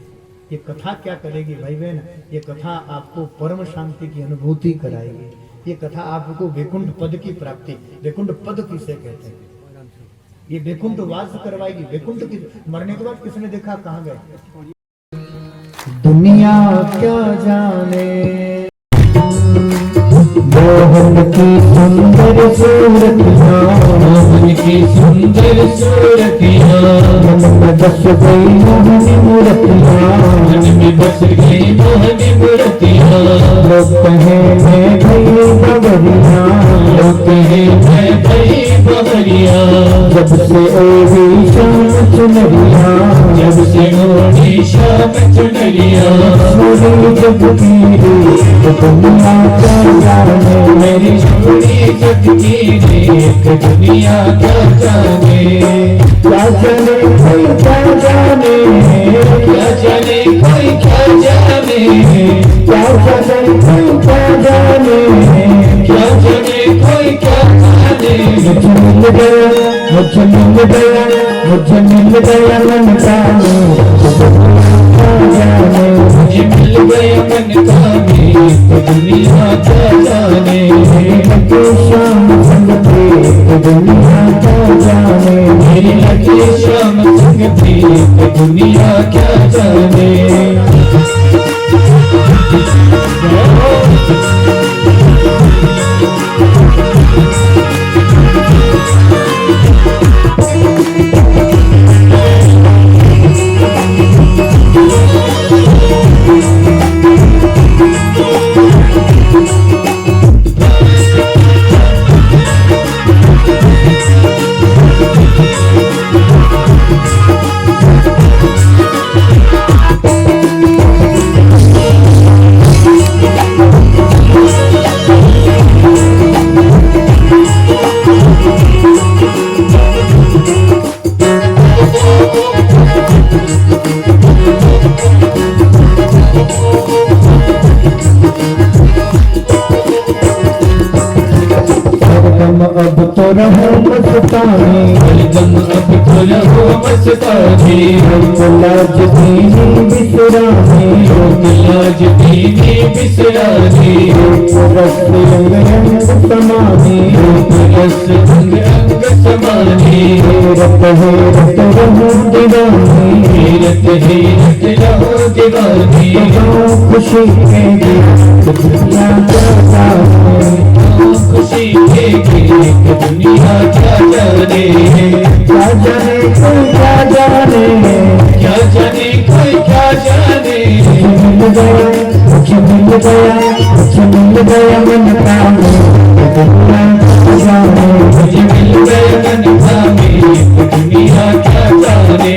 ये कथा क्या करेगी भाई बहन? ये कथा आपको परम शांति की अनुभूति कराएगी। ये कथा आपको वैकुंठ पद की प्राप्ति, वैकुंठ पद किसे कहते हैं, ये वैकुंठ वास करवाएगी। वैकुंठ की मरने के बाद किसने देखा कहाँ गए? दुनिया क्या जाने मोहन की सुंदर सूरतियाँ, मोहन की सुंदर सूरतियाँ, मन में बस गई मोहनी मूर्तियाँ, मन में बस गई मोहनी मूर्तियाँ। लोग कहें मैं भई बहरिया, लोग कहें मैं भई बहरिया, जब से ओढ़ी शाम चुनरिया, जब से ओढ़ी शाम चुनरिया, मोरी जब की दुनिया क्या जाने, मेरी छोड़ी जग की रीत दुनिया क्या जाने, क्या जाने कोई क्या जाने, क्या जाने कोई क्या जाने, क्या जाने कोई क्या जाने, क्या जाने कोई क्या जाने। मुझे मिल गया, मुझे मिल गया, मुझे मिल गया मन प्राणी, जाने मुझे मिल गया मन का मीत दुनिया क्या जाने, लगे शाम संग प्रीत दुनिया क्या जाने, मेरी लगे शाम संग प्रीत दुनिया क्या जाने। अब तो रहो मस्तानी, हरदम अब तो रहो मस्तानी, लाज दीनी बिसरानी, लाज दीनी बिसरानी, रस रंग रंग समानी, रस रंग अंग समानी, रत रहो दीवानी, हेरत हेरत रहो दीवानी, खुशी के दुनिया क्या जाने, खुशी के गीत दुनिया क्या जाने, क्या जाने कोई क्या जाने, क्या जाने कोई क्या जाने। मिल गया, मुझे मिल गया, मुझे मिल गया मन प्राणी, दुनिया क्या जाने, मुझे मिल गया मन का मीत दुनिया क्या जाने,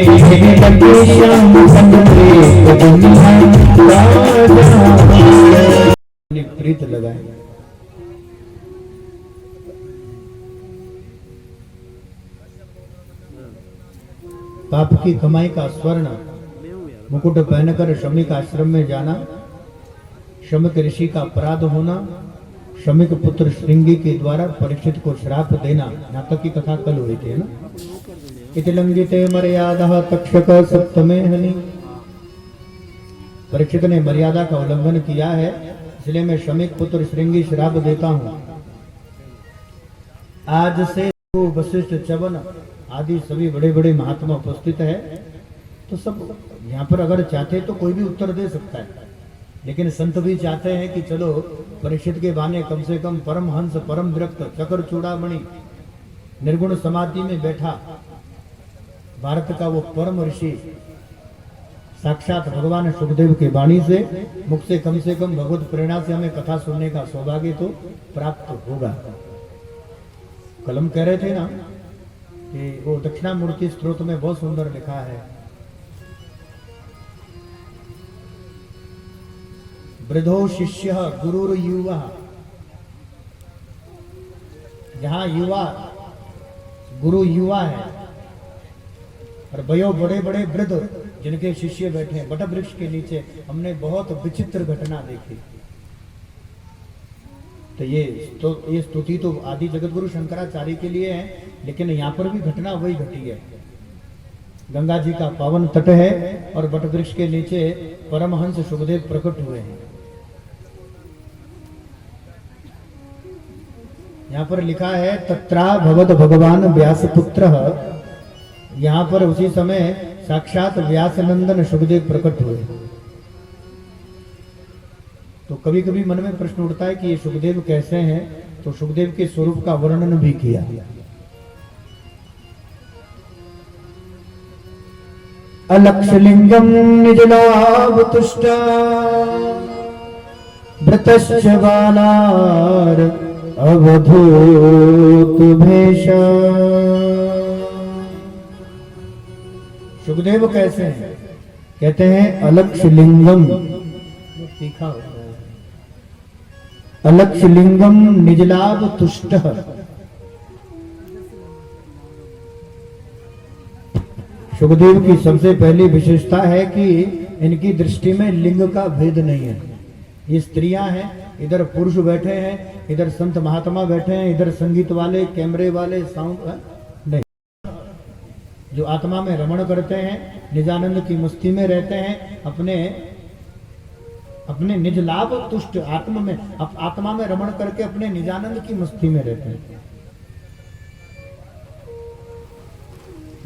लगे शाम संग प्रीत दुनिया क्या जाने। प्रीत लगाए पाप की कमाई का स्वर्ण मुकुट पहनकर शमिक आश्रम में जाना, शमिक ऋषि का अपराध होना, शमिक पुत्र श्रृंगी के द्वारा परीक्षित को श्राप देना, यहाँ तक की कथा कल हुई थी ना। इति लंघिते मर्यादा तक्षक सप्तमे हनि, परीक्षित ने मर्यादा का उल्लंघन किया है, इसलिए मैं शमिक पुत्र श्रृंगी श्राप देता हूं। आज से वशिष्ठ च्यवन आदि सभी बड़े बड़े महात्मा उपस्थित है, तो सब यहाँ पर अगर चाहते तो कोई भी उत्तर दे सकता है, लेकिन संत भी चाहते हैं कि चलो परीक्षित के बहाने कम से कम परम हंस परम विरक्त चक्र चूड़ामणि निर्गुण समाधि में बैठा भारत का वो परम ऋषि साक्षात भगवान सुखदेव के वाणी से मुख से कम भगवत प्रेरणा से हमें कथा सुनने का सौभाग्य तो प्राप्त होगा। कलम कह रहे थे ना कि वो दक्षिणामूर्ति स्त्रोत में बहुत सुंदर लिखा है, वृद्धो शिष्य गुरुर युवा, जहां युवा गुरु युवा है और भयो बड़े बड़े वृद्ध जिनके शिष्य बैठे हैं बट वृक्ष के नीचे, हमने बहुत विचित्र घटना देखी। तो ये स्तुति तो आदि जगत गुरु शंकराचार्य के लिए है, लेकिन यहाँ पर भी घटना वही घटी है। गंगा जी का पावन तट है और बट वृक्ष के नीचे परमहंस सुखदेव प्रकट हुए हैं। यहाँ पर लिखा है तत्रा भगवत भगवान व्यासपुत्र, यहाँ पर उसी समय साक्षात व्यासनंदन सुखदेव प्रकट हुए। तो कभी कभी मन में प्रश्न उठता है कि ये सुखदेव कैसे हैं, तो सुखदेव के स्वरूप का वर्णन भी किया। अलक्षलिंगम निजलाभ तुष्टा भृतश्च बालार अवधूत भेषा। सुखदेव कैसे हैं? कहते हैं अलक्ष लिंगम, तीखा होता है, अलक्ष्य लिंगम निजलाभ तुष्ट। सुखदेव की सबसे पहली विशेषता है कि इनकी दृष्टि में लिंग का भेद नहीं है। ये स्त्रियां हैं, इधर पुरुष बैठे हैं, इधर संत महात्मा बैठे हैं, इधर संगीत वाले, कैमरे वाले, साउंड नहीं। जो आत्मा में रमण करते हैं, निजानंद की मस्ती में रहते हैं, अपने निज लाभ तुष्ट आत्मा में रमण करके अपने निजानंद की मस्ती में रहते हैं।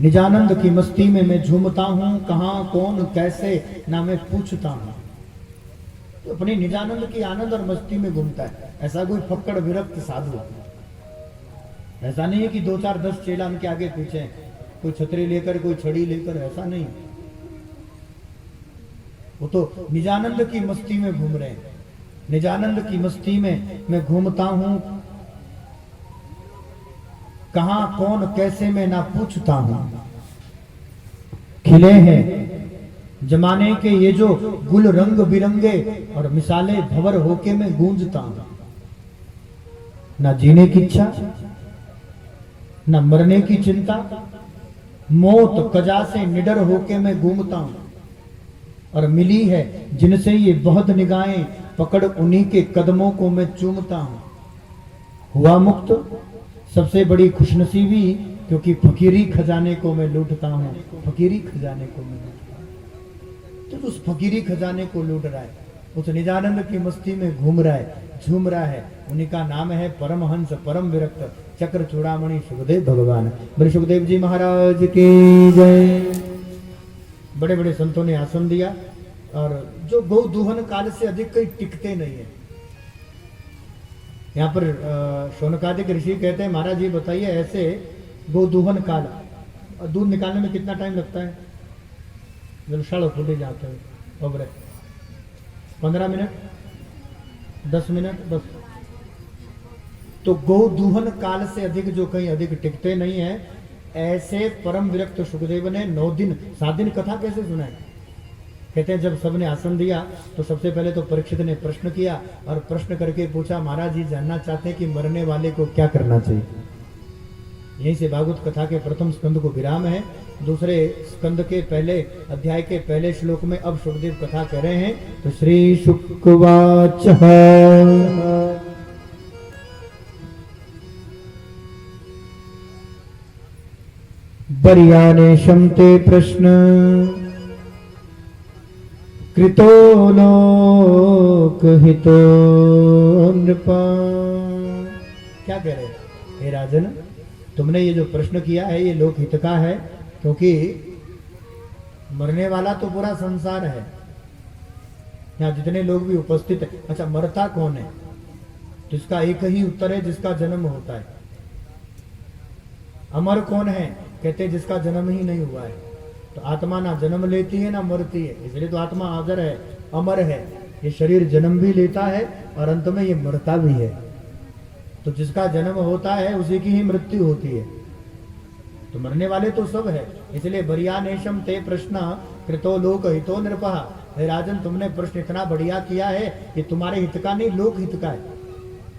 निजानंद की मस्ती में मैं झूमता हूं, कहां कौन कैसे ना मैं पूछता हूं। तो अपनी निजानंद की आनंद और मस्ती में घूमता है। ऐसा कोई फक्कड़ विरक्त साधु, ऐसा नहीं है कि 2 4 10 चेला उनके आगे पीछे, कोई छतरी लेकर, कोई छड़ी लेकर, ऐसा नहीं। वो तो निजानंद की मस्ती में घूम रहे हैं। निजानंद की मस्ती में मैं घूमता हूं, कहां कौन कैसे मैं ना पूछता हूं। खिले हैं जमाने के ये जो गुल रंग बिरंगे और मिसाले भंवर होके मैं गूंजता हूं। ना जीने की इच्छा, ना मरने की चिंता, मौत कजा से निडर होके मैं घूमता हूं। और मिली है जिनसे ये बहुत निगाहें, पकड़ उन्हीं के कदमों को मैं चूमता हूं। हुआ मुक्त सबसे बड़ी खुशनसीबी, क्योंकि फकीरी खजाने को मैं लूटता हूं। फकीरी खजाने को मैं लूटता हूं। तो उस फकीरी खजाने को लूट रहा है, उस निजानंद की मस्ती में घूम रहा है, झूम रहा है। उन्हीं का नाम है परमहंस परम विरक्त चक्र चूड़ामणि सुखदेव भगवान। बोले सुखदेव जी महाराज की जय। बड़े बड़े संतों ने आसन दिया, और जो गौ दूहन काल से अधिक कहीं टिकते नहीं है। यहाँ पर शौनकादिक ऋषि कहते हैं, महाराज जी बताइए, ऐसे गौ दूहन काल, दूध निकालने में कितना टाइम लगता है? जब शाड़ फूटे जाते हैं और 15 मिनट, 10 मिनट बस। तो गौ दूहन काल से अधिक जो कहीं अधिक टिकते नहीं है, ऐसे परम विरक्त सुखदेव ने 9 दिन 7 दिन कथा कैसे सुनाई? कहते हैं जब सबने आसन दिया तो सबसे पहले तो परीक्षित ने प्रश्न किया, और प्रश्न करके पूछा, महाराज जी जानना चाहते हैं कि मरने वाले को क्या करना चाहिए। यहीं से भागवत कथा के प्रथम स्कंद को विराम है। दूसरे स्कंद के पहले अध्याय के पहले श्लोक में अब सुखदेव कथा कह रहे हैं। तो श्री शुकवाच बरियाने शमते प्रश्न कृतो लोक हितो नृपा। क्या कह रहे हैं? हे राजन, तुमने ये जो प्रश्न किया है ये लोक हित का है, क्योंकि मरने वाला तो पूरा संसार है, यहाँ जितने लोग भी उपस्थित है। अच्छा, मरता कौन है? तो इसका एक ही उत्तर है, जिसका जन्म होता है। अमर कौन है? कहते हैं जिसका जन्म ही नहीं हुआ है। तो आत्मा ना जन्म लेती है ना मरती है, इसलिए तो आत्मा अजर है, अमर है। ये शरीर जन्म भी लेता है और अंत में ये मरता भी है। तो जिसका जन्म होता है उसी की ही मृत्यु होती है। तो मरने वाले तो सब है, इसलिए बरियानेशम ते प्रश्न कृतो लोक हितो नृपः। हे राजन, तुमने प्रश्न इतना बढ़िया किया है कि तुम्हारे हित का नहीं, लोक हित का है।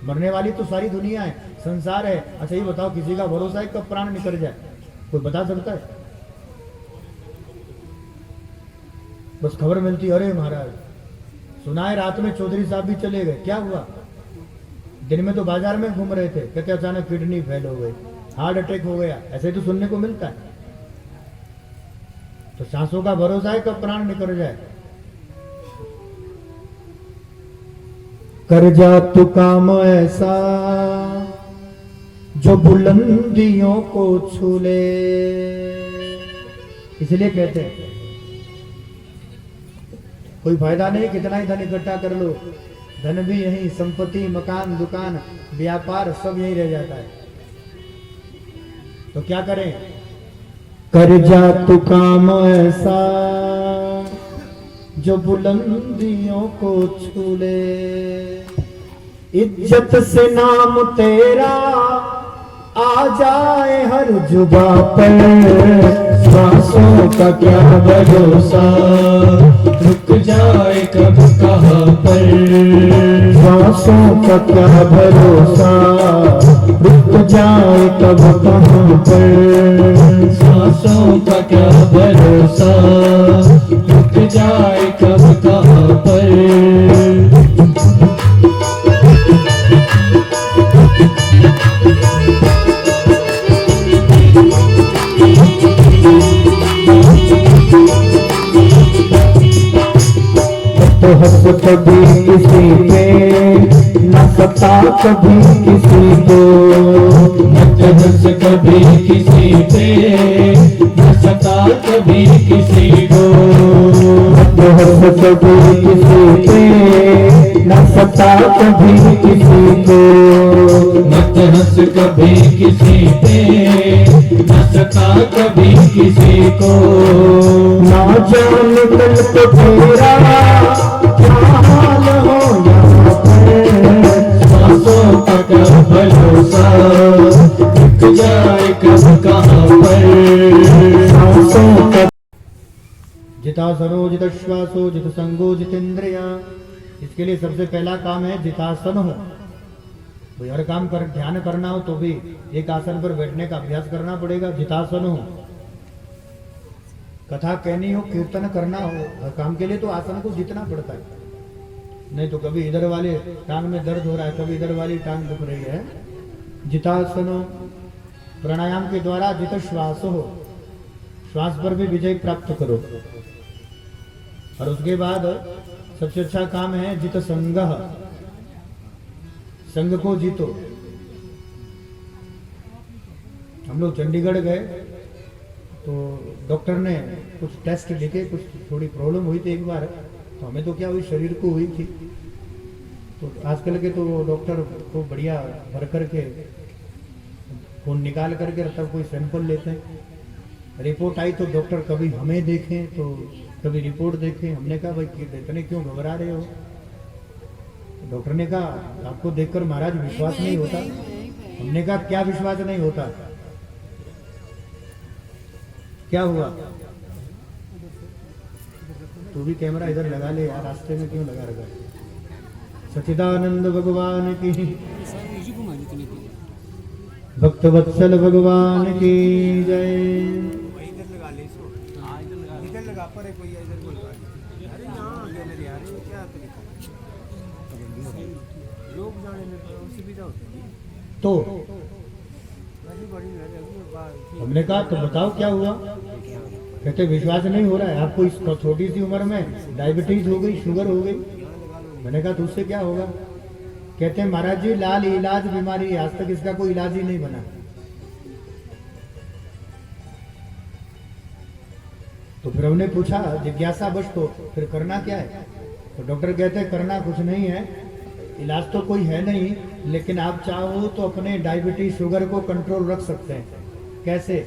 मरने वाली तो सारी दुनिया है, संसार है। अच्छा ये बताओ, किसी का भरोसा है कब प्राण निकल जाए? कोई बता सकता है? बस खबर मिलती, अरे महाराज सुना है रात में चौधरी साहब भी चले गए। क्या हुआ? दिन में तो बाजार में घूम रहे थे, कहते अचानक किडनी फेल हो गई, हार्ट अटैक हो गया। ऐसे तो सुनने को मिलता है। तो सांसों का भरोसा है कब प्राण निकल जाए? कर जा तू काम ऐसा जो बुलंदियों को छू ले। इसलिए कहते हैं कोई फायदा नहीं कितना ही धन इकट्ठा कर लो, धन भी यही, संपत्ति, मकान, दुकान, व्यापार सब यही रह जाता है। तो क्या करें? कर जा तू काम ऐसा जो बुलंदियों को छू ले। इज्जत से नाम तेरा आ जाए हर जुबा पर, सांसों का क्या भरोसा, रुक जाए कब कहाँ पर। श्वासों का क्या भरोसा, रुक जाए कब कहाँ पर। सांसों का क्या भरोसा, रुक जाए कब कहाँ पर। तो हंस कभी किसी पे न सता कभी किसी को। मत हंस कभी किसी पे, न सता कभी किसी को। तो हंस कभी किसी पे न सता कभी किसी को। मत हंस कभी किसी पे, न सता कभी किसी को। ना जान कल को तेरा क्या हाल हो यहाँ पर। सांसों का क्या भरोसा, रुक जाए कब कहाँ पर। सांसों का जितासनो जित श्वासो जित संगो जितेंद्रिया। इसके लिए सबसे पहला काम है जितासन हो। कोई हर काम कर ध्यान करना हो तो भी एक आसन पर बैठने का अभ्यास करना पड़ेगा। जितासन हो, कथा कहनी हो, कीर्तन करना हो, हर काम के लिए तो आसन को जीतना पड़ता है। नहीं तो कभी इधर वाले टांग में दर्द हो रहा है, कभी इधर वाली टांग दुख रही है। जितासनो, प्राणायाम के द्वारा जित श्वास हो, श्वास पर भी विजय प्राप्त करो। और उसके बाद सबसे अच्छा काम है जित संग, संग को जीतो। हम लोग चंडीगढ़ गए तो डॉक्टर ने कुछ टेस्ट लिखे, कुछ थोड़ी प्रॉब्लम हुई थी एक बार, तो हमें तो क्या हुई, शरीर को हुई थी। तो आजकल के तो डॉक्टर को बढ़िया भर करके खून निकाल करके तब कोई सैंपल लेते हैं। रिपोर्ट आई तो डॉक्टर कभी हमें देखें तो कभी रिपोर्ट देखें। हमने कहा भाई इतने क्यों घबरा रहे हो। डॉक्टर ने कहा आपको देखकर महाराज विश्वास नहीं होता। हमने कहा क्या विश्वास नहीं होता, क्या हुआ। तू भी कैमरा इधर लगा ले यार, रास्ते में क्यों लगा रखा। सच्चिदानंद भगवान की, भक्त वत्सल भगवान की जय। तो हमने कहा तो बताओ क्या हुआ। कहते विश्वास नहीं हो रहा है आपको, इस छोटी सी उम्र में डायबिटीज हो गई, शुगर हो गई। मैंने कहा तो उससे क्या होगा। कहते हैं महाराज जी लाल इलाज बीमारी है, आज तक इसका कोई इलाज ही नहीं बना। तो फिर हमने पूछा जिज्ञासा बस, तो फिर करना क्या है। तो डॉक्टर कहते हैं करना कुछ नहीं है, इलाज तो कोई है नहीं, लेकिन आप चाहो तो अपने डायबिटीज शुगर को कंट्रोल रख सकते हैं। कैसे।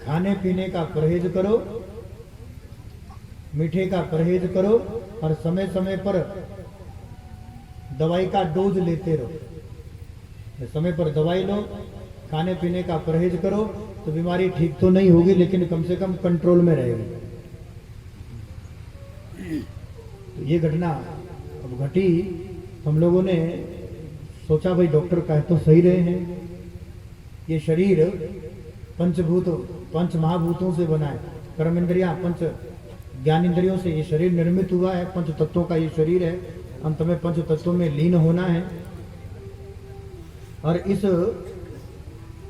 खाने पीने का परहेज करो, मीठे का परहेज करो, और समय समय पर दवाई का डोज लेते रहो। समय पर दवाई लो, खाने पीने का परहेज करो, तो बीमारी ठीक तो नहीं होगी लेकिन कम से कम कंट्रोल में रहेगी। तो ये घटना अब घटी, हम लोगों ने सोचा भाई डॉक्टर कहे तो सही रहे हैं। ये शरीर पंच महाभूतों से बना है। कर्म इंद्रियां पंच ज्ञान इंद्रियों से ये शरीर निर्मित हुआ है। पंच तत्वों का ये शरीर है, अंत में पंच तत्वों में लीन होना है। और इस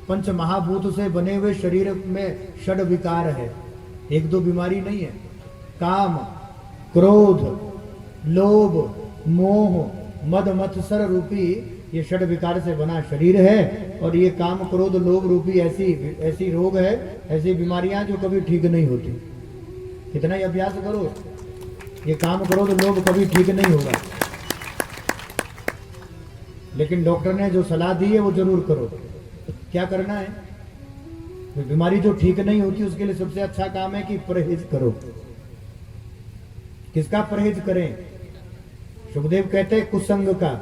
पंच महाभूत से बने हुए शरीर में षड विकार है, एक दो बीमारी नहीं है। काम, क्रोध, लोभ, मोह, मद मत्सर रूपी ये षड विकार से बना शरीर है। और ये काम क्रोध लोभ रूपी ऐसी रोग है, ऐसी बीमारियां जो कभी ठीक नहीं होती। कितना ही अभ्यास करो, ये काम क्रोध लोभ कभी ठीक नहीं होगा। लेकिन डॉक्टर ने जो सलाह दी है वो जरूर करो। क्या करना है, तो बीमारी जो ठीक नहीं होती उसके लिए सबसे अच्छा काम है कि परहेज करो। किसका परहेज करें। सुखदेव कहते हैं कुसंग का।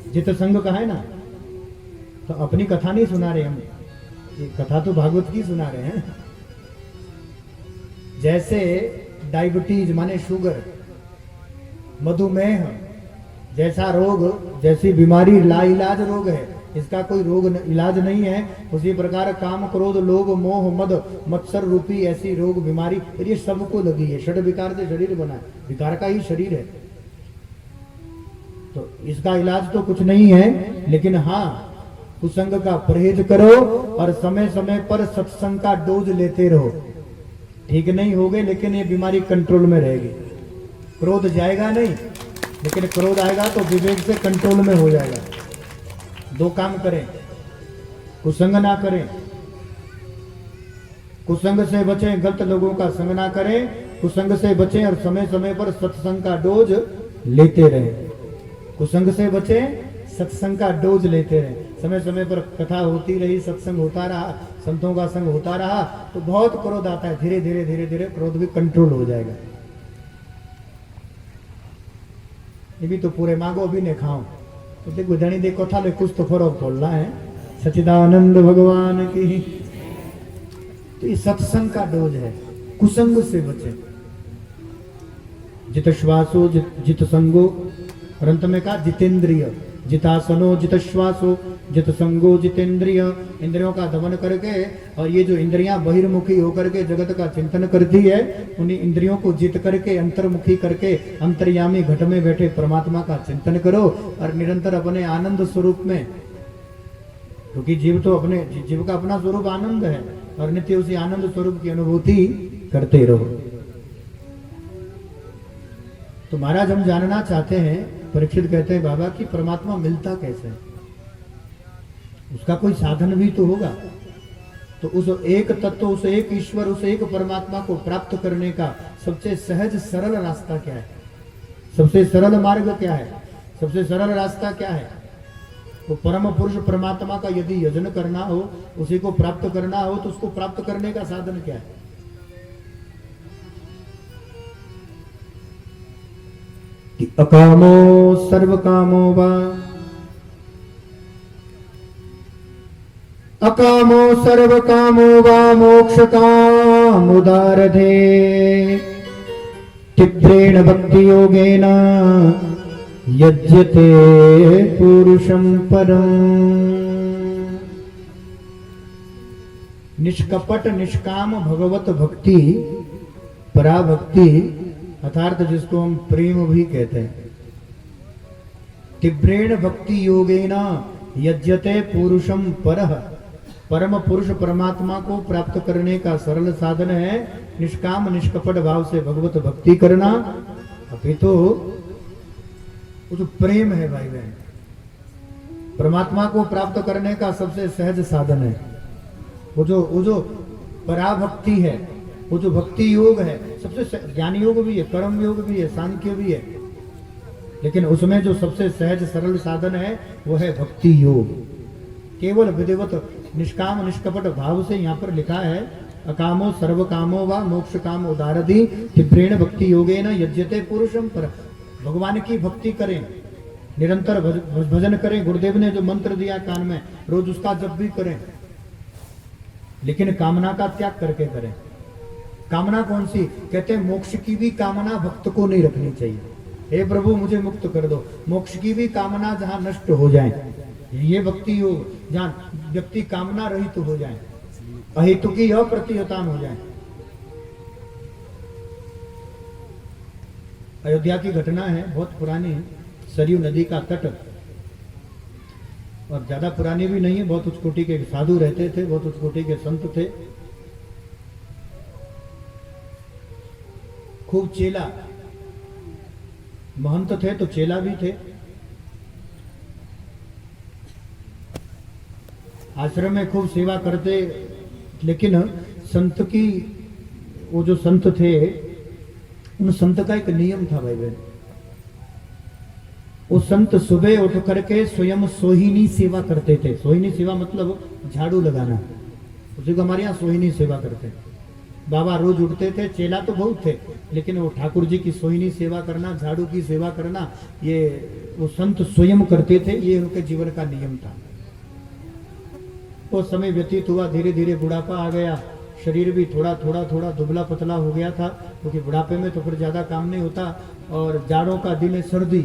जित संग का है ना, तो अपनी कथा नहीं सुना रहे हम, ये कथा तो भागवत की सुना रहे हैं। जैसे डायबिटीज माने शुगर, मधुमेह जैसा रोग, जैसी बीमारी लाइलाज रोग है, इसका कोई रोग इलाज नहीं है, उसी प्रकार काम क्रोध लोभ मोह मद मत्सर रूपी ऐसी रोग बीमारी ये सबको लगी है। षड विकार से शरीर बना है, विकार का ही शरीर है, तो इसका इलाज तो कुछ नहीं है। लेकिन हाँ, कुसंग का परहेज करो और समय समय पर सत्संग का डोज लेते रहो। ठीक नहीं होगे लेकिन ये बीमारी कंट्रोल में रहेगी। क्रोध जाएगा नहीं, लेकिन क्रोध आएगा तो विवेक से कंट्रोल में हो जाएगा। दो काम करें, कुसंग ना करें, कुसंग से बचें, गलत लोगों का संग ना करें, कुसंग से बचें और समय समय पर सत्संग का डोज लेते रहें। कुसंग से बचें, सत्संग का डोज लेते रहें। समय समय पर कथा होती रही, सत्संग होता रहा, संतों का संग होता रहा, तो बहुत क्रोध आता है। धीरे धीरे धीरे धीरे क्रोध भी कंट्रोल हो जाएगा। ये भी तो पूरे मांगो भी ने खाओ तो देखो धनी देखो था ले कुछ तो फर्क पड़ना है। सच्चिदानंद भगवान की। तो ये सत्संग का डोज है, कुसंग से बचे। जित श्वासो जित संगो, और अंत में कहा जितेंद्रिय, जितासनो जित श्वासो जित संगो जितेंद्रिय। इंद्रियों का दमन करके, और ये जो इंद्रियां बहिर्मुखी होकर के जगत का चिंतन करती है, उन्हीं इंद्रियों को जीत करके अंतर्मुखी करके अंतर्यामी घट में बैठे परमात्मा का चिंतन करो और निरंतर अपने आनंद स्वरूप में, क्योंकि जीव तो अपने जीव का अपना स्वरूप आनंद है, और नित्य उसी आनंद स्वरूप की अनुभूति करते रहो। तो महाराज हम जानना चाहते हैं, परीक्षित कहते हैं बाबा कि परमात्मा मिलता कैसे है, उसका कोई साधन भी तो होगा। तो उस एक तत्व, उस एक ईश्वर, उस एक परमात्मा को प्राप्त करने का सबसे सहज सरल रास्ता क्या है? सबसे सरल मार्ग क्या है? सबसे सरल रास्ता क्या है? तो परम पुरुष परमात्मा का यदि यजन करना हो, उसी को प्राप्त करना हो, तो उसको प्राप्त करने का साधन क्या है? कि अकामो सर्व कामो वा, अकामो सर्व कामो वा मोक्ष कामुदारधे तीव्रेण भक्ति योगेन यज्यते पुरुषं परम। निष्कपट निष्काम भगवत भक्ति, पराभक्ति अर्थात जिसको हम प्रेम भी कहते हैं। तीव्रेण भक्ति योगेन यज्यते पुरुषम परः, परम पुरुष परमात्मा को प्राप्त करने का सरल साधन है निष्काम निष्कपट भाव से भगवत भक्ति करना। अभी तो वो जो प्रेम है भाई बहन, परमात्मा को प्राप्त करने का सबसे सहज साधन है। वो जो पराभक्ति है, वो जो भक्ति योग है, सबसे ज्ञान योग भी है, कर्म योग भी है, सांख्य भी है, लेकिन उसमें जो सबसे सहज सरल साधन है वो है भक्ति योग। केवल विधिवत निष्काम निष्कपट भाव से यहाँ पर लिखा है अकामो सर्व कामो वा मोक्ष काम उदारधि तीव्रेण भक्ति योगेन यज्यते पुरुषम पर। भगवान की भक्ति करें, निरंतर भजन करें। गुरुदेव ने जो मंत्र दिया कान में, रोज उसका जप भी करें, लेकिन कामना का त्याग करके करें। कामना कौन सी? कहते हैं मोक्ष की भी कामना भक्त को नहीं रखनी चाहिए। हे प्रभु मुझे मुक्त कर दो, मोक्ष की भी कामना जहां नष्ट हो जाए, ये भक्ति योग, जहां व्यक्ति कामना रहित हो जाए, अहेतुकी अप्रतिहतान हो जाए। अयोध्या की घटना है, बहुत पुरानी, सरयू नदी का तट, और ज्यादा पुरानी भी नहीं है। बहुत उच्च कोटि के साधु रहते थे, बहुत उच्च कोटि के संत थे, खूब चेला, महंत थे तो चेला भी थे। आश्रम में खूब सेवा करते, लेकिन संत की, वो जो संत थे, उन संत का एक नियम था भाई बहन। वो संत सुबह उठ करके स्वयं सोहिनी सेवा करते थे। सोहिनी सेवा मतलब झाड़ू लगाना, उसी को हमारे यहाँ सोहिनी सेवा करते हैं। बाबा रोज उठते थे, चेला तो बहुत थे, लेकिन वो ठाकुर जी की सोहिनी सेवा करना, झाड़ू की सेवा करना, ये वो संत स्वयं करते थे, ये उनके जीवन का नियम था। वो समय व्यतीत हुआ, धीरे धीरे बुढ़ापा आ गया, शरीर भी थोड़ा थोड़ा थोड़ा दुबला पतला हो गया था, क्योंकि बुढ़ापे में तो फिर ज्यादा काम नहीं होता। और जाड़ों का दिन है, सर्दी,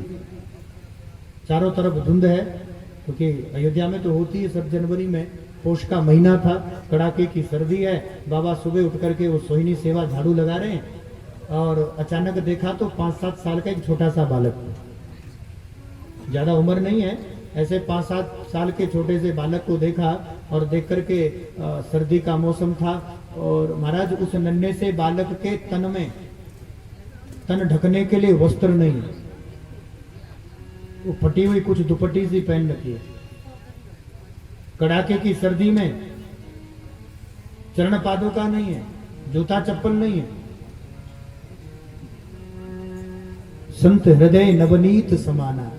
चारों तरफ धुंध है, क्योंकि अयोध्या में तो होती है सब जनवरी में, पोष का महीना था, कड़ाके की सर्दी है। बाबा सुबह उठ करके वो सोहिनी सेवा झाड़ू लगा रहे हैं, और अचानक देखा तो 5-7 साल का एक छोटा सा बालक, ज्यादा उम्र नहीं है, ऐसे 5-7 साल के छोटे से बालक को देखा। और देख करके सर्दी का मौसम था, और महाराज उस नन्हे से बालक के तन में, तन ढकने के लिए वस्त्र नहीं है, वो फटी हुई कुछ दुपट्टी सी पहन रखी है। कड़ाके की सर्दी में चरण पादुका नहीं है, जूता चप्पल नहीं है। संत हृदय नवनीत समाना,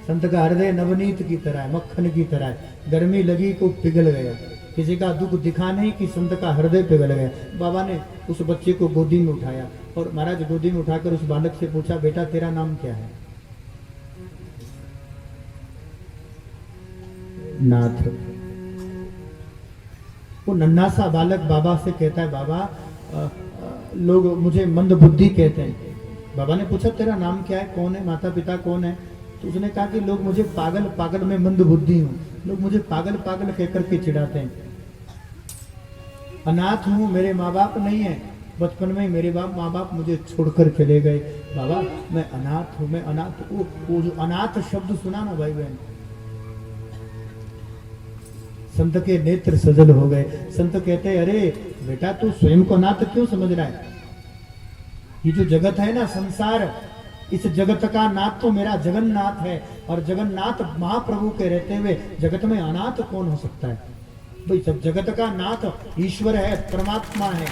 संत का हृदय नवनीत की तरह है, मक्खन की तरह है। गर्मी लगी को पिघल गया, किसी का दुख दिखा नहीं कि संत का हृदय पिघल गया। बाबा ने उस बच्चे को गोदी में उठाया, और महाराज गोदी में उठाकर उस बालक से पूछा, बेटा तेरा नाम क्या है? नाथ। वो नन्हा सा बालक बाबा से कहता है, बाबा लोग मुझे मंद बुद्धि कहते हैं। बाबा ने पूछा तेरा नाम क्या है, कौन है, माता पिता कौन है? तो उसने कहा कि लोग मुझे पागल पागल, में मंद बुद्धि हूं, लोग मुझे पागल पागल कहकर के चिढ़ाते हैं। अनाथ हूं, मेरे माँ बाप नहीं है, बचपन में मेरे माँ बाप मुझे छोड़कर चले गए। बाबा मैं अनाथ हूं, मैं अनाथ। वो जो अनाथ शब्द सुना ना भाई बहन, संत के नेत्र सजल हो गए। संत कहते, अरे बेटा तू स्वयं को अनाथ क्यों समझ रहा है? ये जो जगत है ना, संसार, इस जगत का नाथ तो मेरा जगन्नाथ है, और जगन्नाथ महाप्रभु के रहते हुए जगत में अनाथ कौन हो सकता है? भाई सब जगत का नाथ ईश्वर है, परमात्मा है।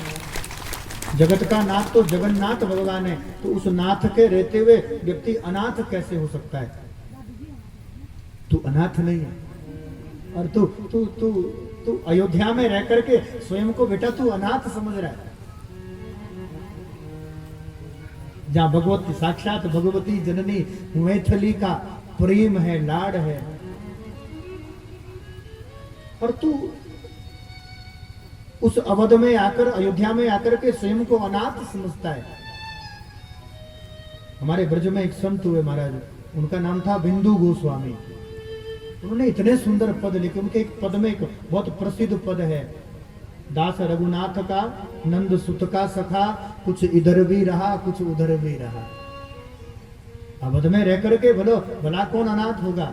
जगत का नाथ तो जगन्नाथ भगवान है, तो उस नाथ के रहते हुए व्यक्ति अनाथ कैसे हो सकता है? तू अनाथ नहीं है, और तू तू तू तू अयोध्या में रह करके स्वयं को बेटा तू अनाथ समझ रहा है। जहां भगवती, साक्षात भगवती जननी मैथिली का प्रेम है, लाड है, और तू उस अवध में आकर, अयोध्या में आकर के स्वयं को अनाथ समझता है। हमारे ब्रज में एक संत हुए महाराज, उनका नाम था बिंदु गोस्वामी। उन्होंने इतने सुंदर पद लिखे। उनके एक पद में एक बहुत प्रसिद्ध पद है, दास रघुनाथ का, नंद सुत का सखा, कुछ इधर भी रहा कुछ उधर भी रहा। अवध में रह करके बोलो भला कौन अनाथ होगा?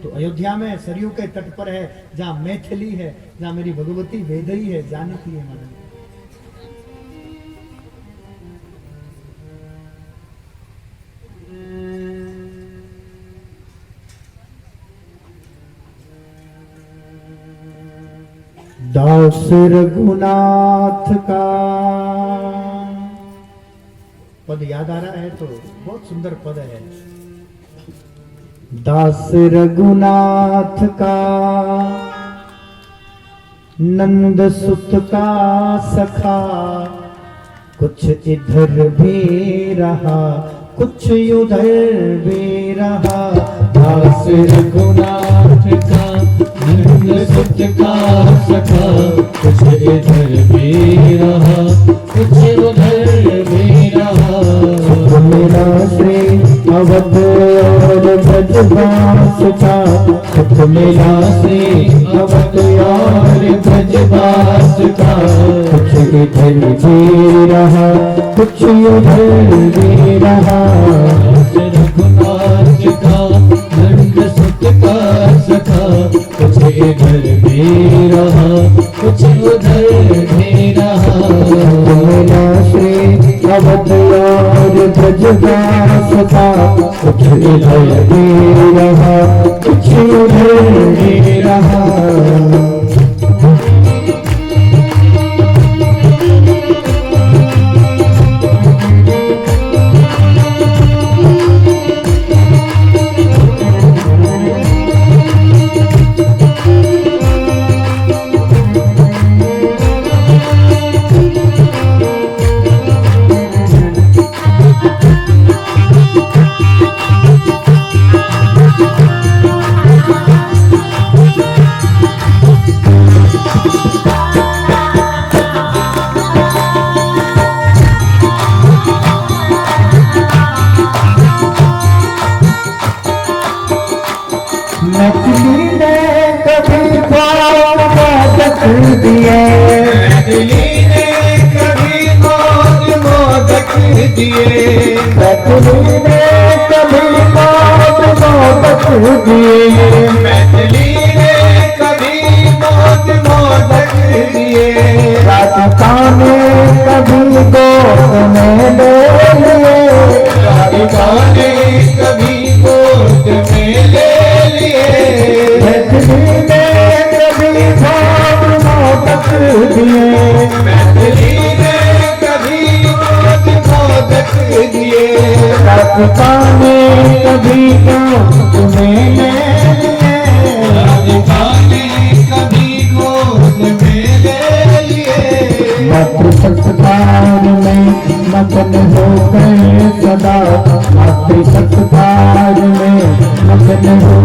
तो अयोध्या में सरयू के तट पर है, जहां मैथिली है, जहां मेरी भगवती वेदई है, जानकी है महाराज। दास रघुनाथ का पद याद आ रहा है तो बहुत सुंदर पद है। दास रघुनाथ का, नंद सुत का सखा, कुछ इधर भी रहा कुछ उधर भी रहा। दास रघुनाथ का, नंद सुत का सखा, कुछ इधर भी रहा कुछ उधर भी रहा। मेरा श्री अवध और ब्रजवास का, सुख मेरा श्री अवध और ब्रजवास का, कुछ इधर भी रहा कुछ उधर भी रहा। रघुनाथ का, नंद सुत का सखा, कुछ इधर भी रहा कुछ उधर भी रहा। मेरा श्री अवध और ब्रजवास का, कुछ इधर भी रहा कुछ उधर भी रहा। मैथिली ने कभी बहुत मोदक दिए, मैथिली ने कभी बहुत मोदक दिए, मैथिली ने कभी बहुत मोदक दिए, मैथिली ने कभी बहुत मोदक दिए, राधिका ने कभी गोद में ले लिए, राधिका ने कभी गोद में ले लिए, मैथिली ने कभी बहुत मोदक दिए, मैथिली ने कभी बहुत मोदक दिए, राधिका ने कभी गोद में ले लिए, राधिका ने कभी गोद में ले लिए, मातृ संस्कार में मगन होकर सदा, मातृ संस्कार में मगन हो